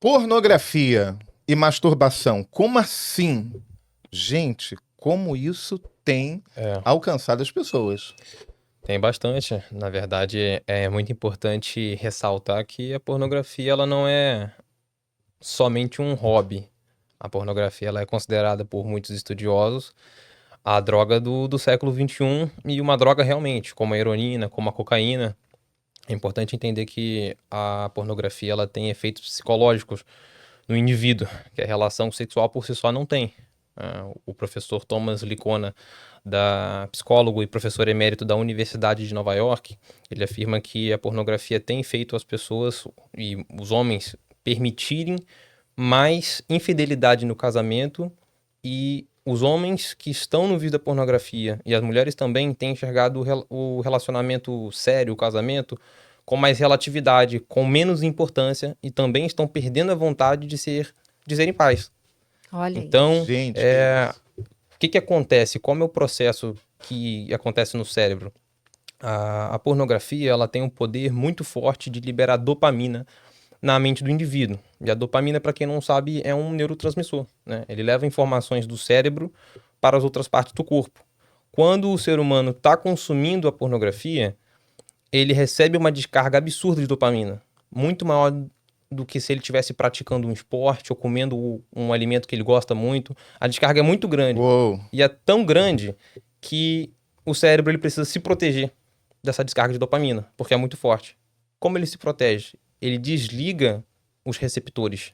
Pornografia e masturbação, como assim? Gente, como isso tem É, alcançado as pessoas? tem bastante. Na verdade, é muito importante ressaltar que a pornografia ela não é somente um hobby. A pornografia ela é considerada por muitos estudiosos a droga do século XXI e uma droga realmente, como a heroína, como a cocaína. É importante entender que a pornografia ela tem efeitos psicológicos no indivíduo, que a relação sexual por si só não tem. O professor Thomas Licona, psicólogo e professor emérito da Universidade de Nova York, ele afirma que a pornografia tem feito as pessoas e os homens permitirem mais infidelidade no casamento, e os homens que estão no vício da pornografia e as mulheres também têm enxergado o relacionamento sério, o casamento, com mais relatividade, com menos importância, e também estão perdendo a vontade de serem pais. Olha aí. Então, Gente, que isso. o que que acontece? Como é o processo que acontece no cérebro? A pornografia, ela tem um poder muito forte de liberar dopamina na mente do indivíduo. E a dopamina, para quem não sabe, é um neurotransmissor, né? Ele leva informações do cérebro para as outras partes do corpo. Quando o ser humano está consumindo a pornografia, ele recebe uma descarga absurda de dopamina, muito maior do que se ele estivesse praticando um esporte ou comendo um alimento que ele gosta muito. A descarga é muito grande. Uou. E é tão grande que o cérebro ele precisa se proteger dessa descarga de dopamina, porque é muito forte. Como ele se protege? Ele desliga os receptores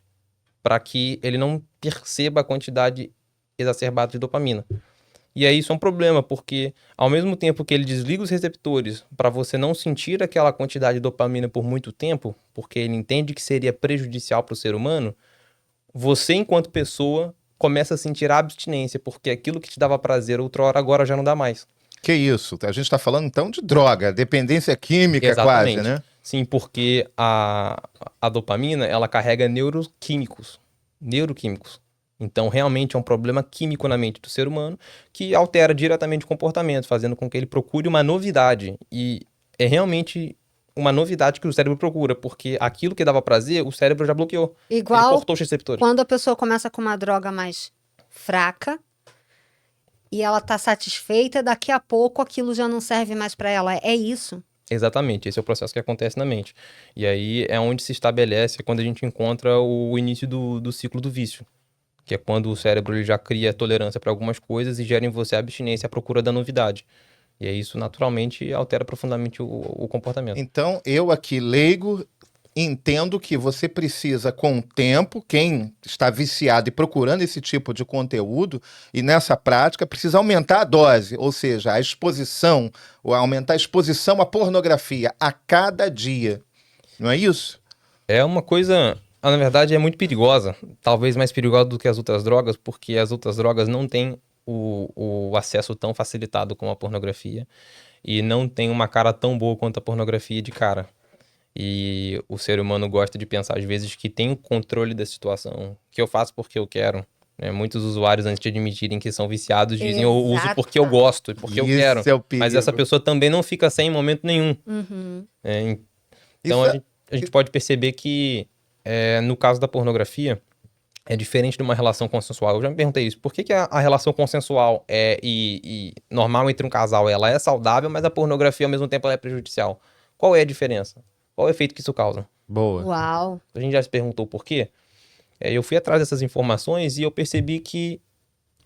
para que ele não perceba a quantidade exacerbada de dopamina. E aí isso é um problema, porque ao mesmo tempo que ele desliga os receptores para você não sentir aquela quantidade de dopamina por muito tempo, porque ele entende que seria prejudicial para o ser humano, você, enquanto pessoa, começa a sentir abstinência, porque aquilo que te dava prazer outrora agora já não dá mais. Que isso? A gente está falando então de droga, dependência química quase, Exatamente. né? Sim, porque a dopamina, ela carrega neuroquímicos. Então, realmente é um problema químico na mente do ser humano que altera diretamente o comportamento, fazendo com que ele procure uma novidade. E é realmente uma novidade que o cérebro procura, porque aquilo que dava prazer, o cérebro já bloqueou. Ele Igual cortou os receptores. quando a pessoa começa com uma droga mais fraca e ela tá satisfeita, daqui a pouco aquilo já não serve mais para ela. É isso. Exatamente, esse é o processo que acontece na mente. E aí é onde se estabelece, quando a gente encontra o início do ciclo do vício, que é quando o cérebro ele já cria tolerância para algumas coisas e gera em você a abstinência à procura da novidade. E aí isso naturalmente altera profundamente o comportamento. Então, eu aqui, leigo, entendo que você precisa, com o tempo, quem está viciado e procurando esse tipo de conteúdo, e nessa prática, precisa aumentar a dose, ou seja, a exposição, ou aumentar a exposição à pornografia a cada dia. Não é isso? É uma coisa, na verdade, é muito perigosa, talvez mais perigosa do que as outras drogas, porque as outras drogas não têm o acesso tão facilitado como a pornografia e não tem uma cara tão boa quanto a pornografia de cara. E o ser humano gosta de pensar, às vezes, que tem o controle da situação, que eu faço porque eu quero. Né? Muitos usuários, antes de admitirem que são viciados, dizem eu uso porque eu Exata. gosto e porque eu quero. Isso é o Mas essa perigo. pessoa também não fica sem em momento nenhum. Uhum. Né? Então Isso é... a gente pode perceber que, no caso da pornografia, é diferente de uma relação consensual. Eu já me perguntei isso. Por que que a relação consensual e normal entre um casal ela é saudável, mas a pornografia ao mesmo tempo ela é prejudicial? Qual é a diferença? Qual é o efeito que isso causa? Boa. Uau. A gente já se perguntou por quê? Eu fui atrás dessas informações e eu percebi que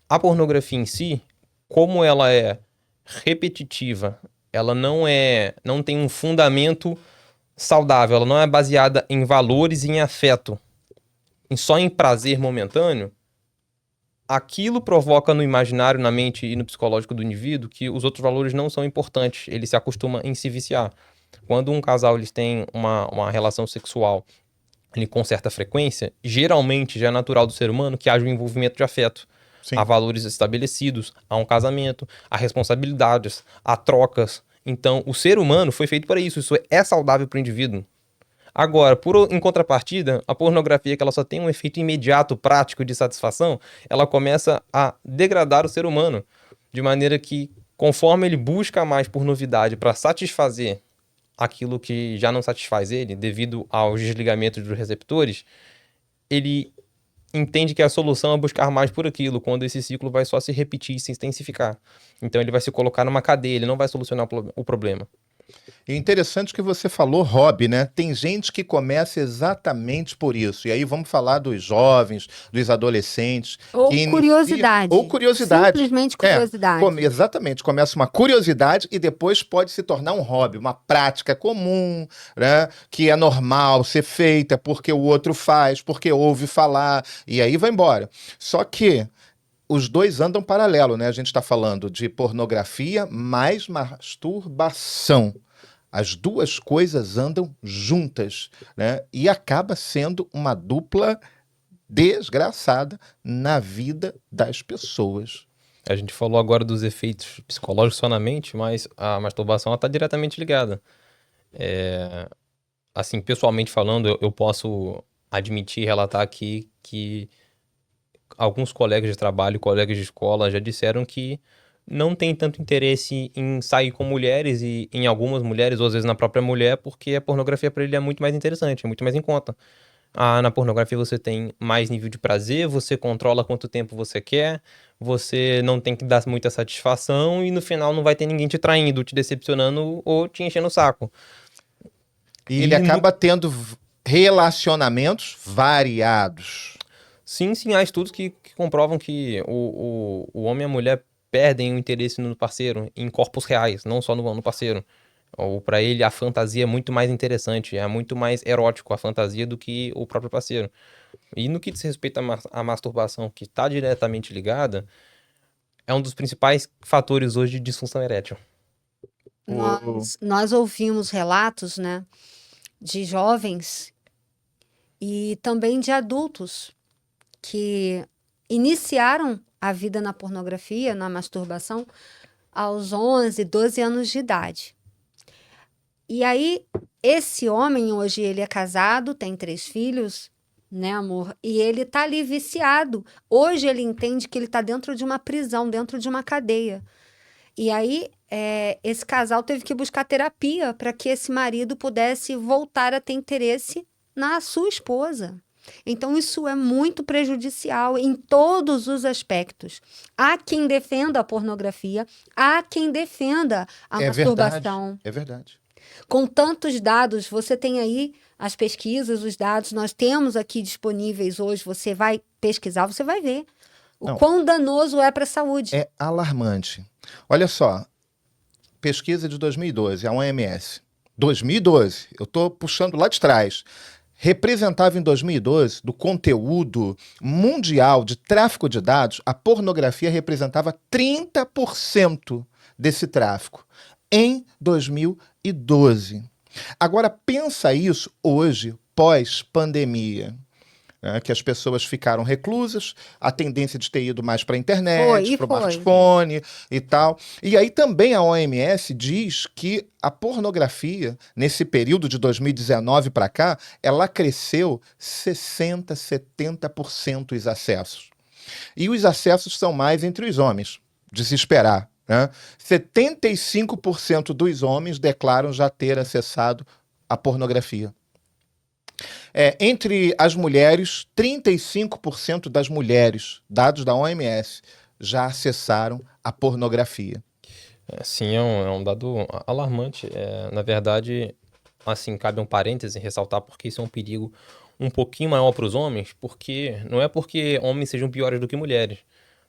a pornografia em si, como ela é repetitiva, ela não tem um fundamento saudável, ela não é baseada em valores e em afeto, só em prazer momentâneo, aquilo provoca no imaginário, na mente e no psicológico do indivíduo que os outros valores não são importantes, ele se acostuma em se viciar. Quando um casal eles têm uma relação sexual com certa frequência, geralmente já é natural do ser humano que haja um envolvimento de afeto. Sim. Há valores estabelecidos, há um casamento, há responsabilidades, há trocas. Então, o ser humano foi feito para isso. Isso é saudável para o indivíduo. Agora, em contrapartida, a pornografia, que ela só tem um efeito imediato, prático de satisfação, ela começa a degradar o ser humano. De maneira que, conforme ele busca mais por novidade para satisfazer aquilo que já não satisfaz ele, devido aos desligamentos dos receptores, ele entende que a solução é buscar mais por aquilo, quando esse ciclo vai só se repetir e se intensificar. Então ele vai se colocar numa cadeia, ele não vai solucionar o problema. E interessante que você falou hobby, né? Tem gente que começa exatamente por isso. E aí vamos falar dos jovens, dos adolescentes. Ou que curiosidade. Ou curiosidade. Simplesmente curiosidade. Exatamente. Começa uma curiosidade e depois pode se tornar um hobby, uma prática comum, né? Que é normal ser feita porque o outro faz, porque ouve falar, e aí vai embora. Só que os dois andam paralelo, né? A gente está falando de pornografia mais masturbação. As duas coisas andam juntas, né? E acaba sendo uma dupla desgraçada na vida das pessoas. A gente falou agora dos efeitos psicológicos só na mente, mas a masturbação está diretamente ligada. Assim, pessoalmente falando, eu posso admitir e relatar aqui que alguns colegas de trabalho, colegas de escola já disseram que não tem tanto interesse em sair com mulheres e em algumas mulheres, ou às vezes na própria mulher, porque a pornografia para ele é muito mais interessante, é muito mais em conta. Na pornografia você tem mais nível de prazer, você controla quanto tempo você quer, você não tem que dar muita satisfação e no final não vai ter ninguém te traindo, te decepcionando ou te enchendo o saco. E ele acaba tendo relacionamentos variados. Sim, há estudos que comprovam que o homem e a mulher perdem o interesse no parceiro em corpos reais, não só no parceiro. Ou para ele a fantasia é muito mais interessante, é muito mais erótico a fantasia do que o próprio parceiro. E no que diz respeito à masturbação, que está diretamente ligada, é um dos principais fatores hoje de disfunção erétil. Nós ouvimos relatos, né, de jovens e também de adultos que iniciaram a vida na pornografia, na masturbação, aos 11, 12 anos de idade. E aí, esse homem hoje, ele é casado, tem 3 filhos, né, amor? E ele tá ali viciado. Hoje ele entende que ele tá dentro de uma prisão, dentro de uma cadeia. E aí, esse casal teve que buscar terapia para que esse marido pudesse voltar a ter interesse na sua esposa. Então, isso é muito prejudicial em todos os aspectos. Há quem defenda a pornografia, há quem defenda a masturbação. É verdade. Com tantos dados, você tem aí as pesquisas, os dados, nós temos aqui disponíveis hoje, você vai pesquisar, você vai ver o quão danoso é para a saúde. É alarmante. Olha só, pesquisa de 2012, a OMS. 2012, eu estou puxando lá de trás. Representava em 2012, do conteúdo mundial de tráfico de dados, a pornografia representava 30% desse tráfico em 2012. Agora, pensa isso hoje, pós-pandemia, né, que as pessoas ficaram reclusas, a tendência de ter ido mais para a internet, para o smartphone e tal. E aí também a OMS diz que a pornografia, nesse período de 2019 para cá, ela cresceu 60%, 70% os acessos. E os acessos são mais entre os homens, de se esperar. 75% dos homens declaram já ter acessado a pornografia. Entre as mulheres, 35% das mulheres, dados da OMS, já acessaram a pornografia. Sim, é um dado alarmante. Na verdade, assim, cabe um parêntese ressaltar porque isso é um perigo um pouquinho maior para os homens, porque não é porque homens sejam piores do que mulheres.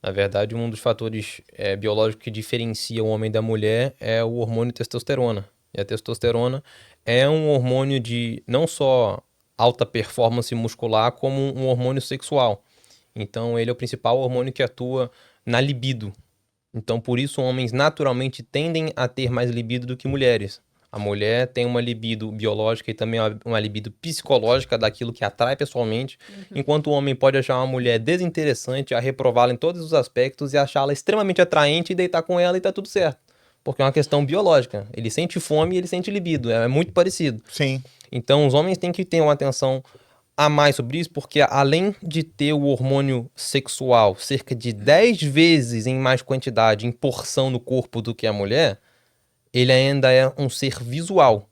Na verdade, um dos fatores biológicos que diferencia o homem da mulher é o hormônio testosterona. E a testosterona é um hormônio de não só alta performance muscular, como um hormônio sexual. Então, ele é o principal hormônio que atua na libido. Então, por isso, homens naturalmente tendem a ter mais libido do que mulheres. A mulher tem uma libido biológica e também uma libido psicológica daquilo que atrai pessoalmente, enquanto o homem pode achar uma mulher desinteressante, a reprová-la em todos os aspectos e achá-la extremamente atraente e deitar com ela e tá tudo certo. Porque é uma questão biológica. Ele sente fome e ele sente libido. É muito parecido. Sim. Então, os homens têm que ter uma atenção a mais sobre isso, porque além de ter o hormônio sexual cerca de 10 vezes em mais quantidade, em porção no corpo do que a mulher, ele ainda é um ser visual.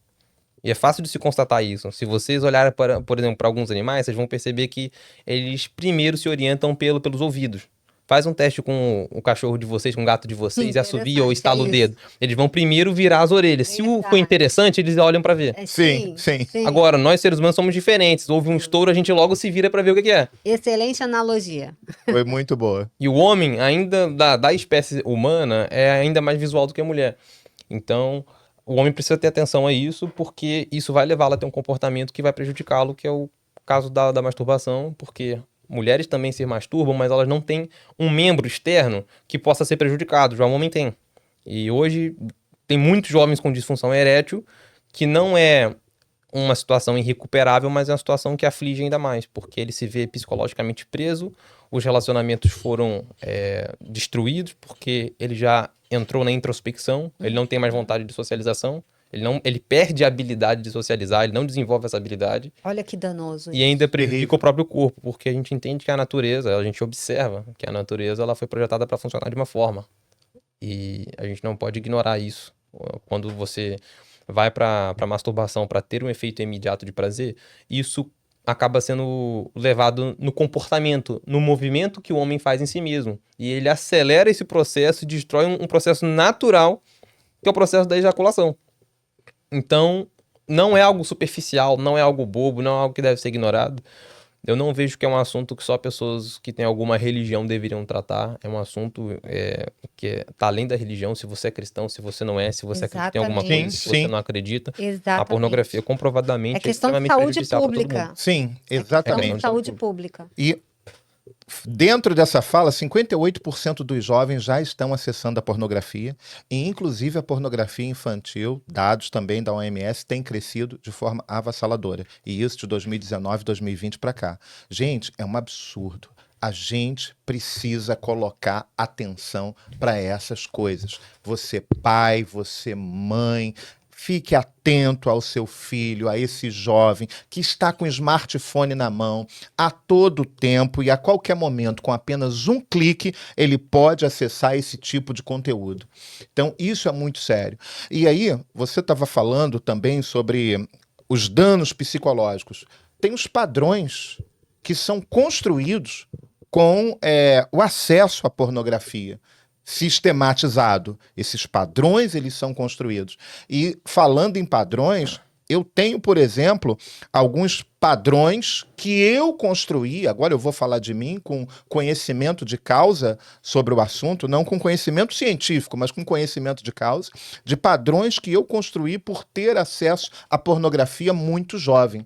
E é fácil de se constatar isso. Se vocês olharem, por exemplo, para alguns animais, vocês vão perceber que eles primeiro se orientam pelos ouvidos. Faz um teste com o cachorro de vocês, com o gato de vocês, e assovia ou estala o dedo. Eles vão primeiro virar as orelhas. Se for interessante, eles olham para ver. Sim. Agora, nós seres humanos somos diferentes. Houve um estouro, a gente logo se vira para ver o que é. Excelente analogia. Foi muito boa. E o homem, ainda da espécie humana, é ainda mais visual do que a mulher. Então, o homem precisa ter atenção a isso, porque isso vai levá-lo a ter um comportamento que vai prejudicá-lo, que é o caso da masturbação, porque mulheres também se masturbam, mas elas não têm um membro externo que possa ser prejudicado, já o homem tem. E hoje tem muitos jovens com disfunção erétil, que não é uma situação irrecuperável, mas é uma situação que aflige ainda mais, porque ele se vê psicologicamente preso, os relacionamentos foram destruídos, porque ele já entrou na introspecção, ele não tem mais vontade de socialização, ele perde a habilidade de socializar, ele não desenvolve essa habilidade. Olha que danoso. E ainda prejudica o próprio corpo, porque a gente entende que a natureza, a gente observa que a natureza ela foi projetada para funcionar de uma forma. E a gente não pode ignorar isso. Quando você vai para masturbação para ter um efeito imediato de prazer, isso acaba sendo levado no comportamento, no movimento que o homem faz em si mesmo. E ele acelera esse processo e destrói um processo natural, que é o processo da ejaculação. Então, não é algo superficial, não é algo bobo, não é algo que deve ser ignorado. Eu não vejo que é um assunto que só pessoas que têm alguma religião deveriam tratar. É um assunto que está além da religião. Se você é cristão, se você não é, se você acredita em alguma coisa, se você não acredita. Exatamente. A pornografia, comprovadamente, é questão de saúde pública. Sim, exatamente. É questão de saúde pública. E dentro dessa fala, 58% dos jovens já estão acessando a pornografia, e inclusive a pornografia infantil, dados também da OMS, tem crescido de forma avassaladora. E isso de 2019, 2020 para cá. Gente, é um absurdo. A gente precisa colocar atenção para essas coisas. Você pai, você mãe, fique atento ao seu filho, a esse jovem que está com o smartphone na mão a todo tempo e a qualquer momento, com apenas um clique, ele pode acessar esse tipo de conteúdo. Então, isso é muito sério. E aí, você estava falando também sobre os danos psicológicos. Tem os padrões que são construídos com o acesso à pornografia sistematizado. Esses padrões, eles são construídos. E falando em padrões, eu tenho, por exemplo, alguns padrões que eu construí, agora eu vou falar de mim com conhecimento de causa sobre o assunto, não com conhecimento científico, mas com conhecimento de causa, de padrões que eu construí por ter acesso à pornografia muito jovem.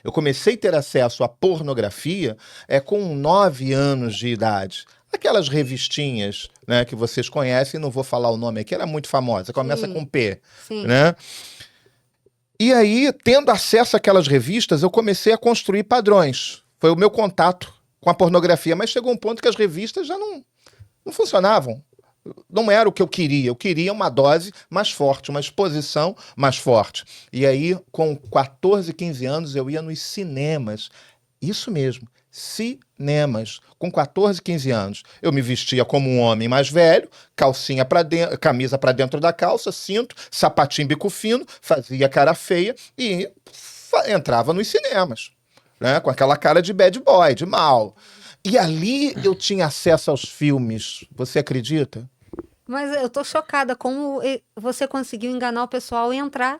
Eu comecei a ter acesso à pornografia com 9 anos de idade. Aquelas revistinhas, né, que vocês conhecem, não vou falar o nome aqui, era muito famosa, começa com P. Sim. Né? E aí, tendo acesso àquelas revistas, eu comecei a construir padrões. Foi o meu contato com a pornografia, mas chegou um ponto que as revistas já não funcionavam. Não era o que eu queria uma dose mais forte, uma exposição mais forte. E aí, com 14, 15 anos, eu ia nos cinemas. Isso mesmo, cinemas. Com 14, 15 anos, eu me vestia como um homem mais velho, calcinha para dentro, camisa para dentro da calça, cinto, sapatinho bico fino, fazia cara feia e entrava nos cinemas, né, com aquela cara de bad boy, de mal. E ali eu tinha acesso aos filmes. Você acredita? Mas eu tô chocada como você conseguiu enganar o pessoal e entrar.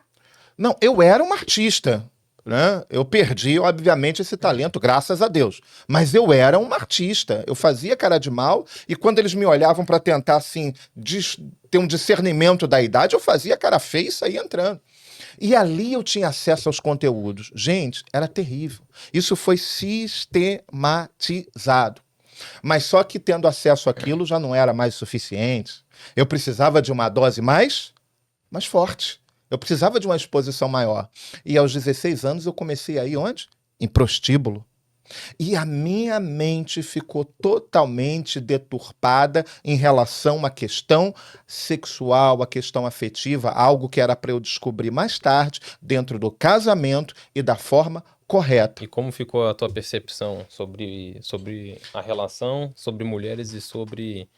Não, eu era um artista. Né? Eu perdi, obviamente, esse talento, graças a Deus. Mas eu era um artista. Eu fazia cara de mal e quando eles me olhavam para tentar assim, ter um discernimento da idade, eu fazia cara feia e saía entrando. E ali eu tinha acesso aos conteúdos. Gente, era terrível. Isso foi sistematizado. Mas só que tendo acesso àquilo já não era mais suficiente. Eu precisava de uma dose mais forte. Eu precisava de uma exposição maior. E aos 16 anos eu comecei a ir onde? Em prostíbulo. E a minha mente ficou totalmente deturpada em relação a uma questão sexual, a questão afetiva, algo que era para eu descobrir mais tarde, dentro do casamento e da forma correta. E como ficou a tua percepção sobre a relação, sobre mulheres e sobre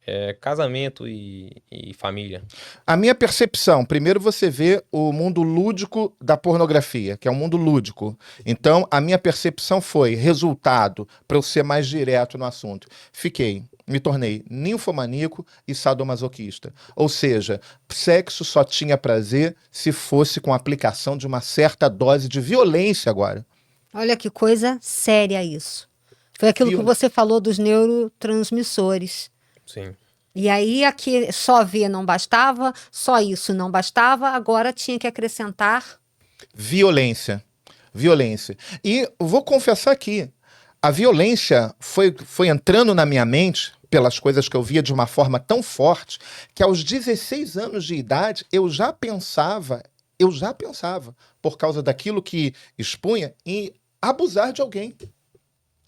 é casamento e família. A minha percepção, primeiro você vê o mundo lúdico da pornografia, que é um mundo lúdico. Então, a minha percepção foi, resultado, para eu ser mais direto no assunto, me tornei ninfomaníaco e sadomasoquista. Ou seja, sexo só tinha prazer se fosse com a aplicação de uma certa dose de violência agora. Olha que coisa séria isso. Foi aquilo que você falou dos neurotransmissores. Sim. E aí aqui só ver não bastava, só isso não bastava, agora tinha que acrescentar violência. Violência. E vou confessar aqui, a violência foi entrando na minha mente pelas coisas que eu via de uma forma tão forte que aos 16 anos de idade eu já pensava, por causa daquilo que expunha, em abusar de alguém.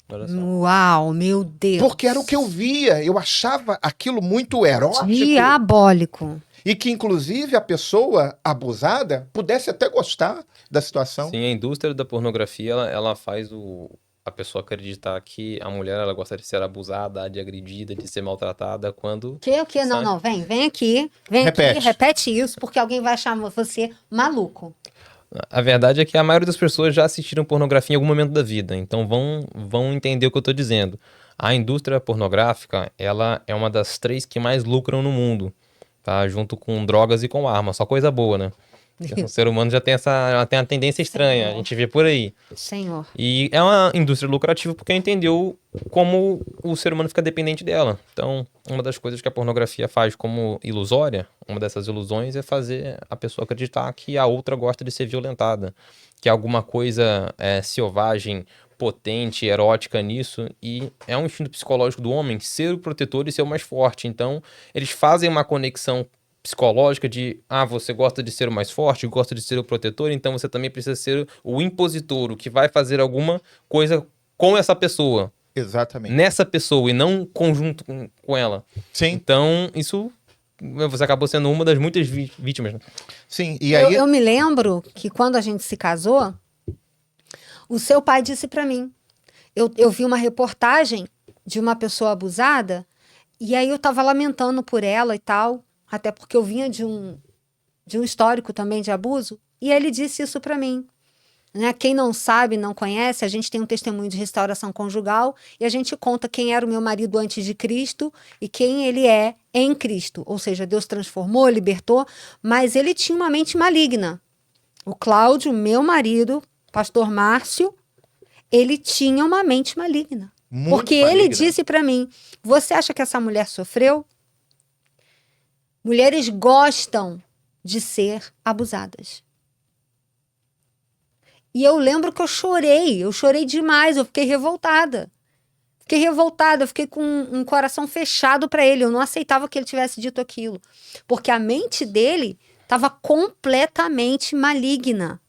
Olha só. Uau, meu Deus. Porque era o que eu via, eu achava aquilo muito erótico. Diabólico. E que, inclusive, a pessoa abusada pudesse até gostar da situação. Sim, a indústria da pornografia, ela faz a pessoa acreditar que a mulher, ela gosta de ser abusada, de agredida, de ser maltratada, quando... O que? Não, sabe? não, vem aqui, repete isso, porque alguém vai achar você maluco. A verdade é que a maioria das pessoas já assistiram pornografia em algum momento da vida, então vão entender o que eu tô dizendo. A indústria pornográfica, ela é uma das 3 que mais lucram no mundo, tá? Junto com drogas e com armas, só coisa boa, né? O ser humano já tem uma tendência estranha, a gente vê por aí. Senhor. E é uma indústria lucrativa porque entendeu como o ser humano fica dependente dela. Então, uma das coisas que a pornografia faz como ilusória, uma dessas ilusões é fazer a pessoa acreditar que a outra gosta de ser violentada, que há alguma coisa selvagem, potente, erótica nisso, e é um instinto psicológico do homem ser o protetor e ser o mais forte. Então, eles fazem uma conexão psicológica de, você gosta de ser o mais forte, gosta de ser o protetor, então você também precisa ser o impositor, o que vai fazer alguma coisa com essa pessoa. Exatamente. Nessa pessoa e não conjunto com ela. Sim. Então, isso, você acabou sendo uma das muitas vítimas. Né? Sim, e aí... Eu me lembro que quando a gente se casou, o seu pai disse pra mim, eu vi uma reportagem de uma pessoa abusada, e aí eu tava lamentando por ela e tal, até porque eu vinha de um histórico também de abuso, e ele disse isso para mim. Né? Quem não sabe, não conhece, a gente tem um testemunho de restauração conjugal e a gente conta quem era o meu marido antes de Cristo e quem ele é em Cristo. Ou seja, Deus transformou, libertou, mas ele tinha uma mente maligna. O Cláudio, meu marido, pastor Márcio, ele tinha uma mente maligna. Muito porque maligna. ele disse para mim, você acha que essa mulher sofreu? Mulheres gostam de ser abusadas. E eu lembro que eu chorei demais, eu fiquei revoltada. Eu fiquei com um coração fechado para ele, eu não aceitava que ele tivesse dito aquilo. Porque a mente dele estava completamente maligna,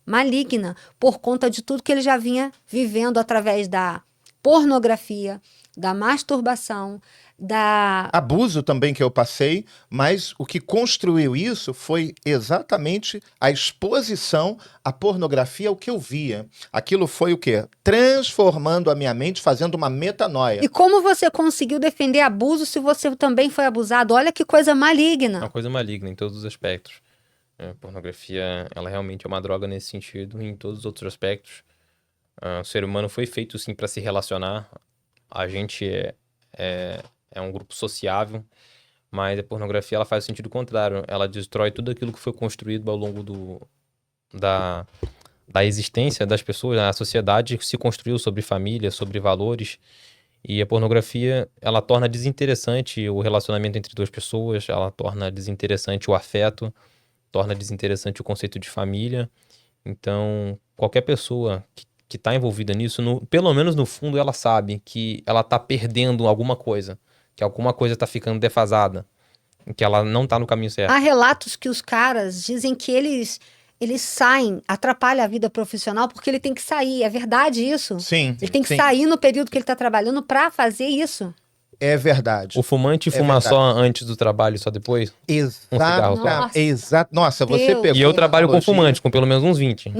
por conta de tudo que ele já vinha vivendo através da pornografia, da masturbação, abuso também que eu passei, mas o que construiu isso foi exatamente a exposição à pornografia, ao que eu via. Aquilo foi o quê? Transformando a minha mente, fazendo uma metanoia. E como você conseguiu defender abuso se você também foi abusado? Olha que coisa maligna. É uma coisa maligna em todos os aspectos. A pornografia, ela realmente é uma droga nesse sentido, e em todos os outros aspectos. O ser humano foi feito, sim, para se relacionar. A gente é um grupo sociável, mas a pornografia ela faz o sentido contrário. Ela destrói tudo aquilo que foi construído ao longo da existência das pessoas. A sociedade se construiu sobre família, sobre valores, e a pornografia ela torna desinteressante o relacionamento entre 2 pessoas, ela torna desinteressante o afeto, torna desinteressante o conceito de família. Então, qualquer pessoa que está envolvida nisso, pelo menos no fundo, ela sabe que ela está perdendo alguma coisa, que alguma coisa está ficando defasada, que ela não está no caminho certo. Há relatos que os caras dizem que eles saem, atrapalha a vida profissional porque ele tem que sair. É verdade isso? Sim. Ele tem que sair no período que ele está trabalhando para fazer isso. É verdade. O fumante fuma só antes do trabalho e só depois? Exato. Nossa, você pegou. E eu trabalho com fumante, com pelo menos uns 20.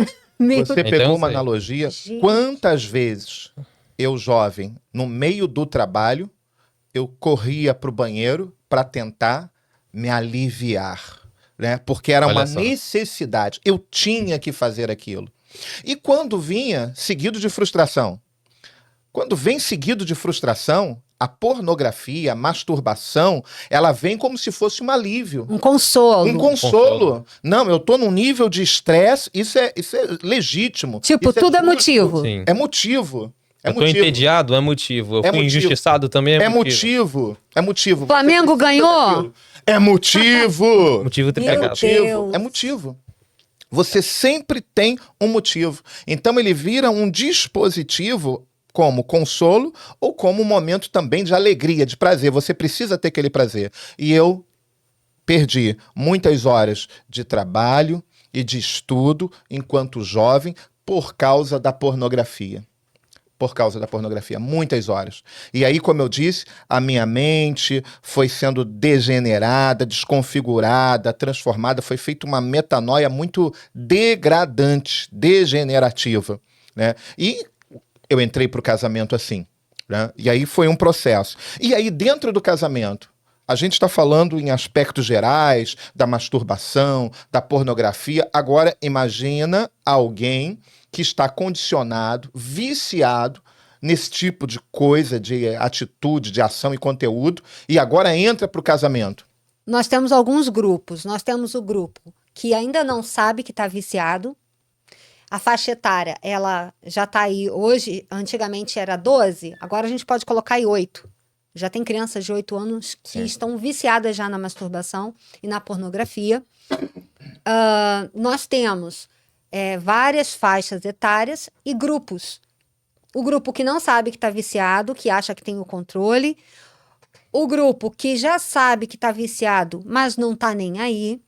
Você pegou uma analogia. Gente. Quantas vezes eu, jovem, no meio do trabalho, eu corria pro banheiro para tentar me aliviar, né? Porque era Olha uma só. necessidade. Eu tinha que fazer aquilo. E quando vinha seguido de frustração? Quando vem seguido de frustração, a pornografia, a masturbação, ela vem como se fosse um alívio. Um consolo. Um consolo. Não, eu tô num nível de estresse, isso é legítimo. Tipo, Isso tudo é justo. motivo. Sim. É motivo. É Eu tô motivo. entediado, é motivo. Eu É fui motivo. injustiçado também, É é motivo. motivo. É motivo. Flamengo Você precisa ganhou? daquilo. É motivo. Motivo É triplicado. motivo. É motivo. Você sempre tem um motivo. Então ele vira um dispositivo como consolo ou como um momento também de alegria, de prazer. Você precisa ter aquele prazer. E eu perdi muitas horas de trabalho e de estudo enquanto jovem por causa da pornografia. Por causa da pornografia, muitas horas. E aí, como eu disse, a minha mente foi sendo degenerada, desconfigurada, transformada, foi feita uma metanoia muito degradante, degenerativa, né? E eu entrei para o casamento assim, né? E aí foi um processo. E aí, dentro do casamento, a gente está falando em aspectos gerais, da masturbação, da pornografia. Agora, imagina alguém que está condicionado, viciado nesse tipo de coisa, de atitude, de ação e conteúdo, e agora entra para o casamento. Nós temos alguns grupos. Nós temos o grupo que ainda não sabe que está viciado. A faixa etária, ela já está aí hoje, antigamente era 12, agora a gente pode colocar aí 8. Já tem crianças de 8 anos que Sim. estão viciadas já na masturbação e na pornografia. Nós temos várias faixas etárias e grupos. O grupo que não sabe que está viciado, que acha que tem o controle. O grupo que já sabe que está viciado, mas não está nem aí.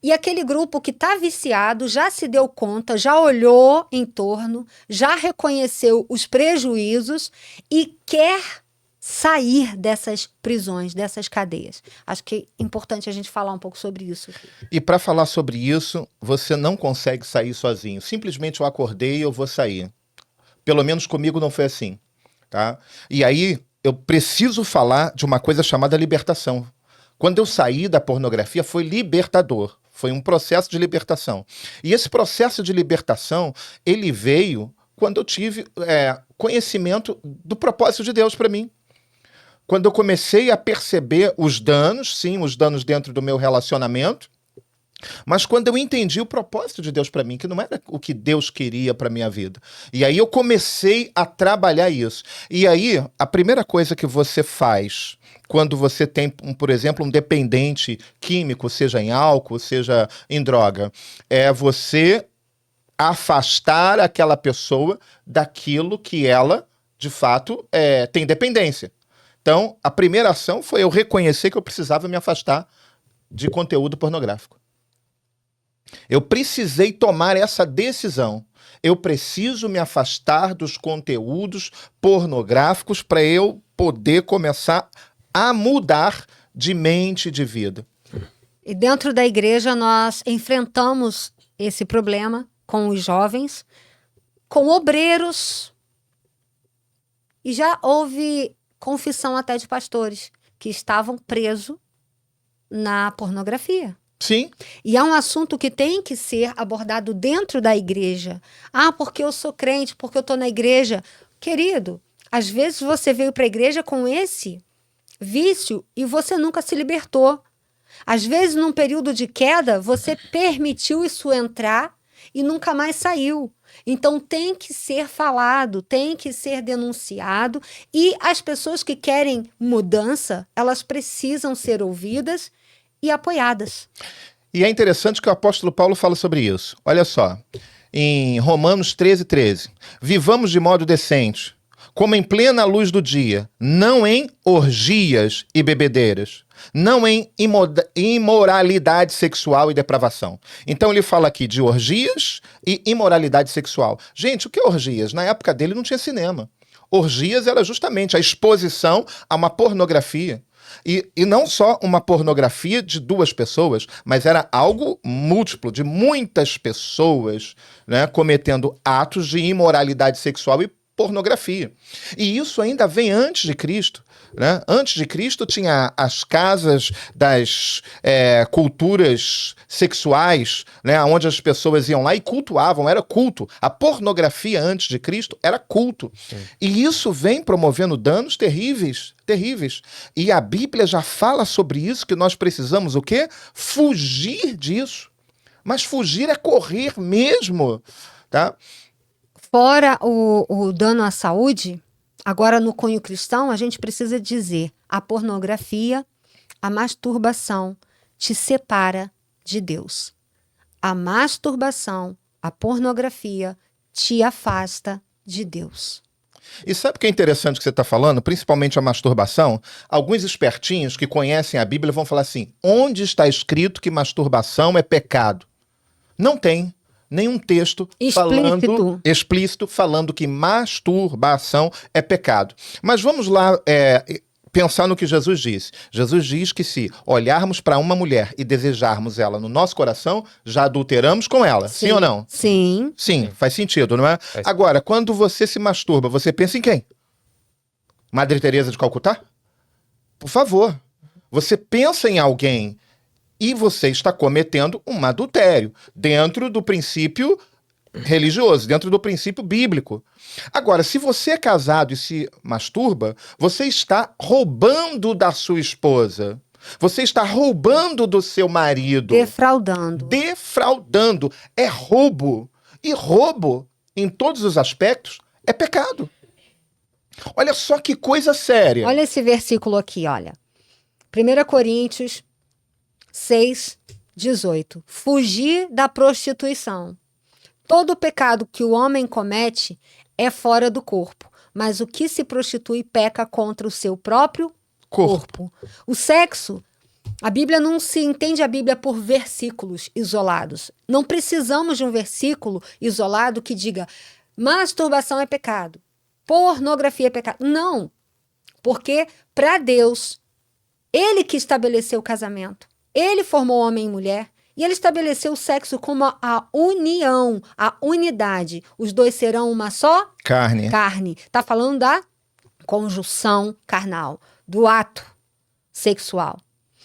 E aquele grupo que está viciado já se deu conta, já olhou em torno, já reconheceu os prejuízos e quer sair dessas prisões, dessas cadeias. Acho que é importante a gente falar um pouco sobre isso. E para falar sobre isso, você não consegue sair sozinho. Simplesmente eu acordei e eu vou sair. Pelo menos comigo não foi assim, tá? E aí eu preciso falar de uma coisa chamada libertação. Quando eu saí da pornografia foi libertador. Foi um processo de libertação. E esse processo de libertação, ele veio quando eu tive conhecimento do propósito de Deus para mim. Quando eu comecei a perceber os danos, sim, os danos dentro do meu relacionamento, mas quando eu entendi o propósito de Deus para mim, que não era o que Deus queria para minha vida. E aí eu comecei a trabalhar isso. E aí, a primeira coisa que você faz quando você tem, por exemplo, um dependente químico, seja em álcool, seja em droga, é você afastar aquela pessoa daquilo que ela, de fato, tem dependência. Então, a primeira ação foi eu reconhecer que eu precisava me afastar de conteúdo pornográfico. Eu precisei tomar essa decisão. Eu preciso me afastar dos conteúdos pornográficos para eu poder começar a mudar de mente e de vida. E dentro da igreja nós enfrentamos esse problema com os jovens, com obreiros, e já houve confissão até de pastores que estavam presos na pornografia. Sim. E é um assunto que tem que ser abordado dentro da igreja. Ah, porque eu sou crente, porque eu estou na igreja. Querido, às vezes você veio para a igreja com esse vício e você nunca se libertou. Às vezes, num período de queda, você permitiu isso entrar e nunca mais saiu. Então, tem que ser falado, tem que ser denunciado. E as pessoas que querem mudança, elas precisam ser ouvidas e apoiadas. E é interessante que o apóstolo Paulo fala sobre isso. Olha só, em Romanos 13:13. Vivamos de modo decente, como em plena luz do dia, não em orgias e bebedeiras, não em imoralidade sexual e depravação. Então ele fala aqui de orgias e imoralidade sexual. Gente, o que é orgias? Na época dele não tinha cinema. Orgias era justamente a exposição a uma pornografia. E não só uma pornografia de duas pessoas, mas era algo múltiplo, de muitas pessoas, né, cometendo atos de imoralidade sexual e pornografia. E isso ainda vem antes de Cristo, né? Antes de Cristo tinha as casas das culturas sexuais, né? Onde as pessoas iam lá e cultuavam, era culto. A pornografia antes de Cristo era culto. Sim. E isso vem promovendo danos terríveis, terríveis. E a Bíblia já fala sobre isso, que nós precisamos o quê? Fugir disso. Mas fugir é correr mesmo, tá? Fora o dano à saúde, agora no cunho cristão, a gente precisa dizer: a pornografia, a masturbação te separa de Deus. A masturbação, a pornografia te afasta de Deus. E sabe o que é interessante que você está falando? Principalmente a masturbação. Alguns espertinhos que conhecem a Bíblia vão falar assim: onde está escrito que masturbação é pecado? Não tem nenhum texto explícito falando que masturbação é pecado. Mas vamos lá pensar no que Jesus disse. Jesus diz que se olharmos para uma mulher e desejarmos ela no nosso coração, já adulteramos com ela. Sim ou não? Sim. Sim, faz sentido, não é? Agora, quando você se masturba, você pensa em quem? Madre Teresa de Calcutá? Por favor. Você pensa em alguém e você está cometendo um adultério dentro do princípio religioso, dentro do princípio bíblico. Agora, se você é casado e se masturba, você está roubando da sua esposa. Você está roubando do seu marido. Defraudando. Defraudando. É roubo. E roubo, em todos os aspectos, é pecado. Olha só que coisa séria. Olha esse versículo aqui, olha. 1 Coríntios 6:18. Fugir da prostituição. Todo pecado que o homem comete é fora do corpo, mas o que se prostitui peca contra o seu próprio corpo. O sexo, a Bíblia não se entende a Bíblia por versículos isolados. Não precisamos de um versículo isolado que diga masturbação é pecado, pornografia é pecado. Não, porque para Deus, Ele que estabeleceu o casamento. Ele formou homem e mulher e ele estabeleceu o sexo como a união, a unidade. Os dois serão uma só carne. Está falando da conjunção carnal, do ato sexual.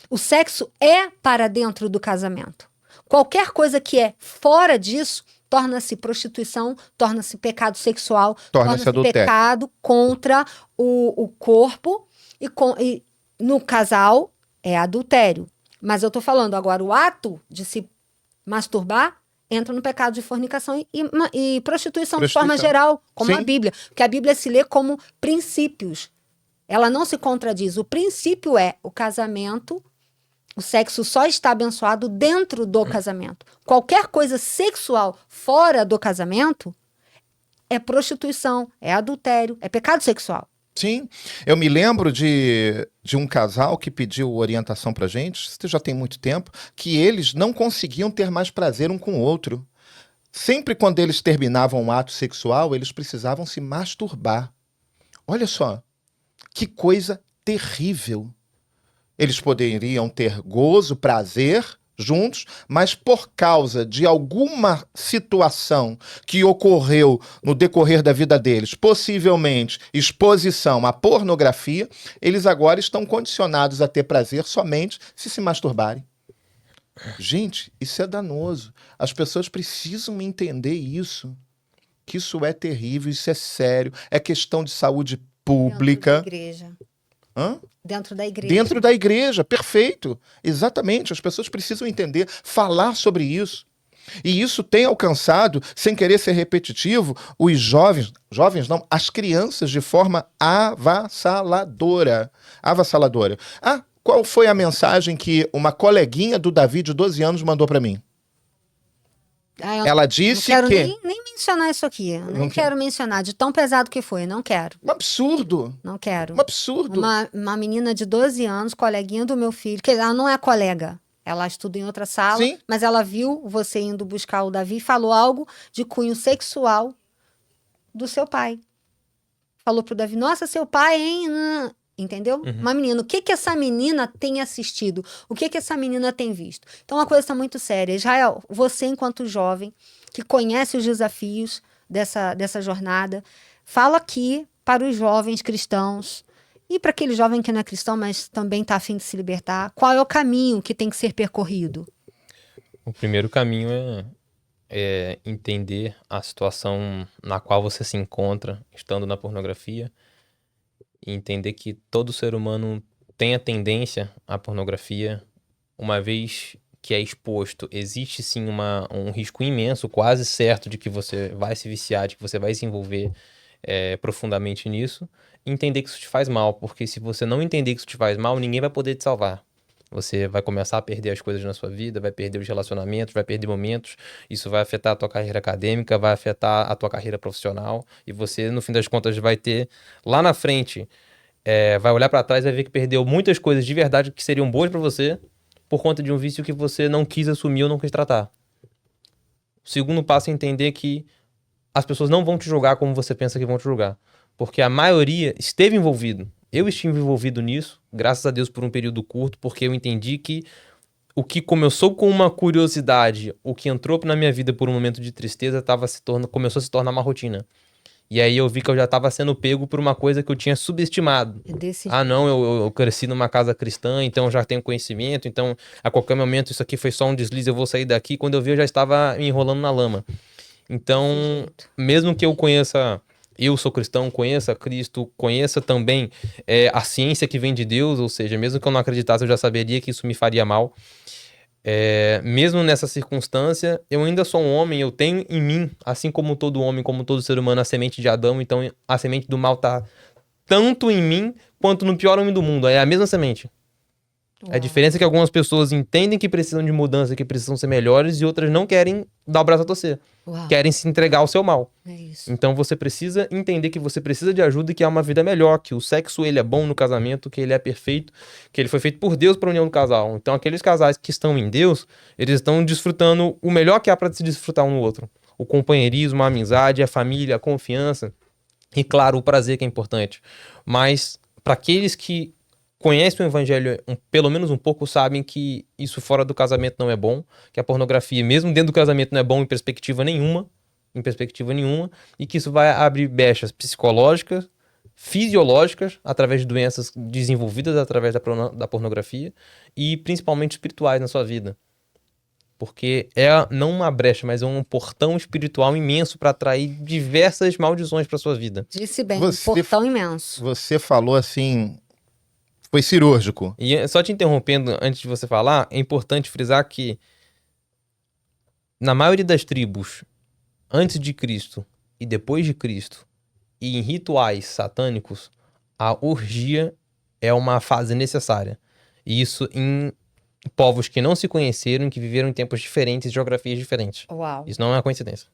O sexo é para dentro do casamento. Qualquer coisa que é fora disso torna-se prostituição, torna-se pecado sexual, torna-se pecado contra o corpo e no casal é adultério. Mas eu estou falando agora, o ato de se masturbar entra no pecado de fornicação e prostituição de forma geral, como a Bíblia. Porque a Bíblia se lê como princípios. Ela não se contradiz. O princípio é o casamento, o sexo só está abençoado dentro do casamento. Qualquer coisa sexual fora do casamento é prostituição, é adultério, é pecado sexual. Sim, eu me lembro de um casal que pediu orientação pra gente, isso já tem muito tempo, que eles não conseguiam ter mais prazer um com o outro. Sempre quando eles terminavam um ato sexual, eles precisavam se masturbar. Olha só, que coisa terrível. Eles poderiam ter gozo, prazer juntos, mas por causa de alguma situação que ocorreu no decorrer da vida deles, possivelmente exposição à pornografia, eles agora estão condicionados a ter prazer somente se masturbarem. Gente, isso é danoso. As pessoas precisam entender isso, que isso é terrível, isso é sério, é questão de saúde pública. Dentro da igreja. Hã? Dentro da igreja. Dentro da igreja, perfeito. Exatamente, as pessoas precisam entender, falar sobre isso. E isso tem alcançado, sem querer ser repetitivo, os jovens não, as crianças de forma avassaladora. Avassaladora. Ah, qual foi a mensagem que uma coleguinha do Davi de 12 anos mandou para mim? Ela disse não quero que... nem mencionar isso aqui. Eu Não nem quero mencionar, de tão pesado que foi. Não quero. Um absurdo. Não quero. Um absurdo. Uma menina de 12 anos, coleguinha do meu filho, que ela não é colega. Ela estuda em outra sala, Sim. Mas ela viu você indo buscar o Davi e falou algo de cunho sexual do seu pai. Falou pro Davi, nossa, seu pai, hein? Entendeu? Uhum. Uma menina. O que essa menina tem assistido? O que essa menina tem visto? Então, a coisa está muito séria. Israel, você, enquanto jovem, que conhece os desafios dessa jornada, falo aqui para os jovens cristãos e para aquele jovem que não é cristão, mas também está a fim de se libertar, qual é o caminho que tem que ser percorrido? O primeiro caminho é entender a situação na qual você se encontra estando na pornografia e entender que todo ser humano tem a tendência à pornografia. Uma vez que é exposto, existe sim um risco imenso, quase certo, de que você vai se viciar, de que você vai se envolver profundamente nisso. E entender que isso te faz mal, porque se você não entender que isso te faz mal, ninguém vai poder te salvar. Você vai começar a perder as coisas na sua vida, vai perder os relacionamentos, vai perder momentos. Isso vai afetar a tua carreira acadêmica, vai afetar a tua carreira profissional. E você, no fim das contas, vai ter lá na frente, vai olhar pra trás e vai ver que perdeu muitas coisas de verdade que seriam boas pra você por conta de um vício que você não quis assumir ou não quis tratar. O segundo passo é entender que as pessoas não vão te julgar como você pensa que vão te julgar. Porque a maioria esteve envolvido. Eu estive envolvido nisso, graças a Deus por um período curto, porque eu entendi que o que começou com uma curiosidade, o que entrou na minha vida por um momento de tristeza, começou a se tornar uma rotina. E aí eu vi que eu já estava sendo pego por uma coisa que eu tinha subestimado. Não, eu cresci numa casa cristã, então eu já tenho conhecimento, então a qualquer momento isso aqui foi só um deslize, eu vou sair daqui. Quando eu vi, eu já estava me enrolando na lama. Então, mesmo que eu sou cristão, conheça Cristo, conheça também a ciência que vem de Deus, ou seja, mesmo que eu não acreditasse, eu já saberia que isso me faria mal. Mesmo nessa circunstância, eu ainda sou um homem, eu tenho em mim, assim como todo homem, como todo ser humano, a semente de Adão, então a semente do mal está tanto em mim quanto no pior homem do mundo, é a mesma semente. Uau. A diferença é que algumas pessoas entendem que precisam de mudança, que precisam ser melhores, e outras não querem dar o braço a torcer. Uau. Querem se entregar ao seu mal. É isso. Então você precisa entender que você precisa de ajuda e que há uma vida melhor, que o sexo ele é bom no casamento, que ele é perfeito, que ele foi feito por Deus para a união do casal. Então aqueles casais que estão em Deus, eles estão desfrutando o melhor que há para se desfrutar um no outro. O companheirismo, a amizade, a família, a confiança e, claro, o prazer que é importante. Mas para aqueles que conhecem o evangelho pelo menos um pouco, sabem que isso fora do casamento não é bom, que a pornografia, mesmo dentro do casamento, não é bom em perspectiva nenhuma, e que isso vai abrir brechas psicológicas, fisiológicas, através de doenças desenvolvidas através da pornografia, e principalmente espirituais na sua vida. Porque não uma brecha, mas é um portão espiritual imenso para atrair diversas maldições para sua vida. Disse bem, um portão imenso. Você falou assim, foi cirúrgico. E só te interrompendo antes de você falar, é importante frisar que na maioria das tribos, antes de Cristo e depois de Cristo, e em rituais satânicos, a orgia é uma fase necessária. E isso em povos que não se conheceram, que viveram em tempos diferentes, geografias diferentes. Uau. Isso não é uma coincidência.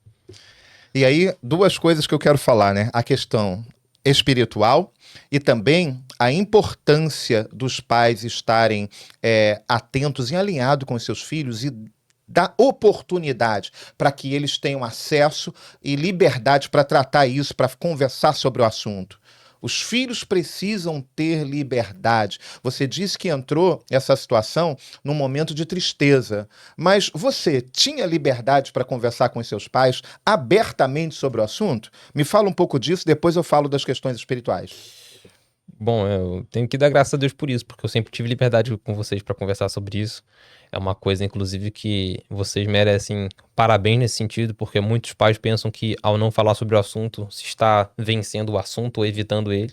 E aí, duas coisas que eu quero falar, né? A questão espiritual e também a importância dos pais estarem atentos e alinhados com os seus filhos e dar oportunidade para que eles tenham acesso e liberdade para tratar isso, para conversar sobre o assunto. Os filhos precisam ter liberdade. Você disse que entrou essa situação num momento de tristeza, mas você tinha liberdade para conversar com os seus pais abertamente sobre o assunto? Me fala um pouco disso, depois eu falo das questões espirituais. Bom, eu tenho que dar graças a Deus por isso, porque eu sempre tive liberdade com vocês para conversar sobre isso. É uma coisa, inclusive, que vocês merecem parabéns nesse sentido, porque muitos pais pensam que, ao não falar sobre o assunto, se está vencendo o assunto ou evitando ele.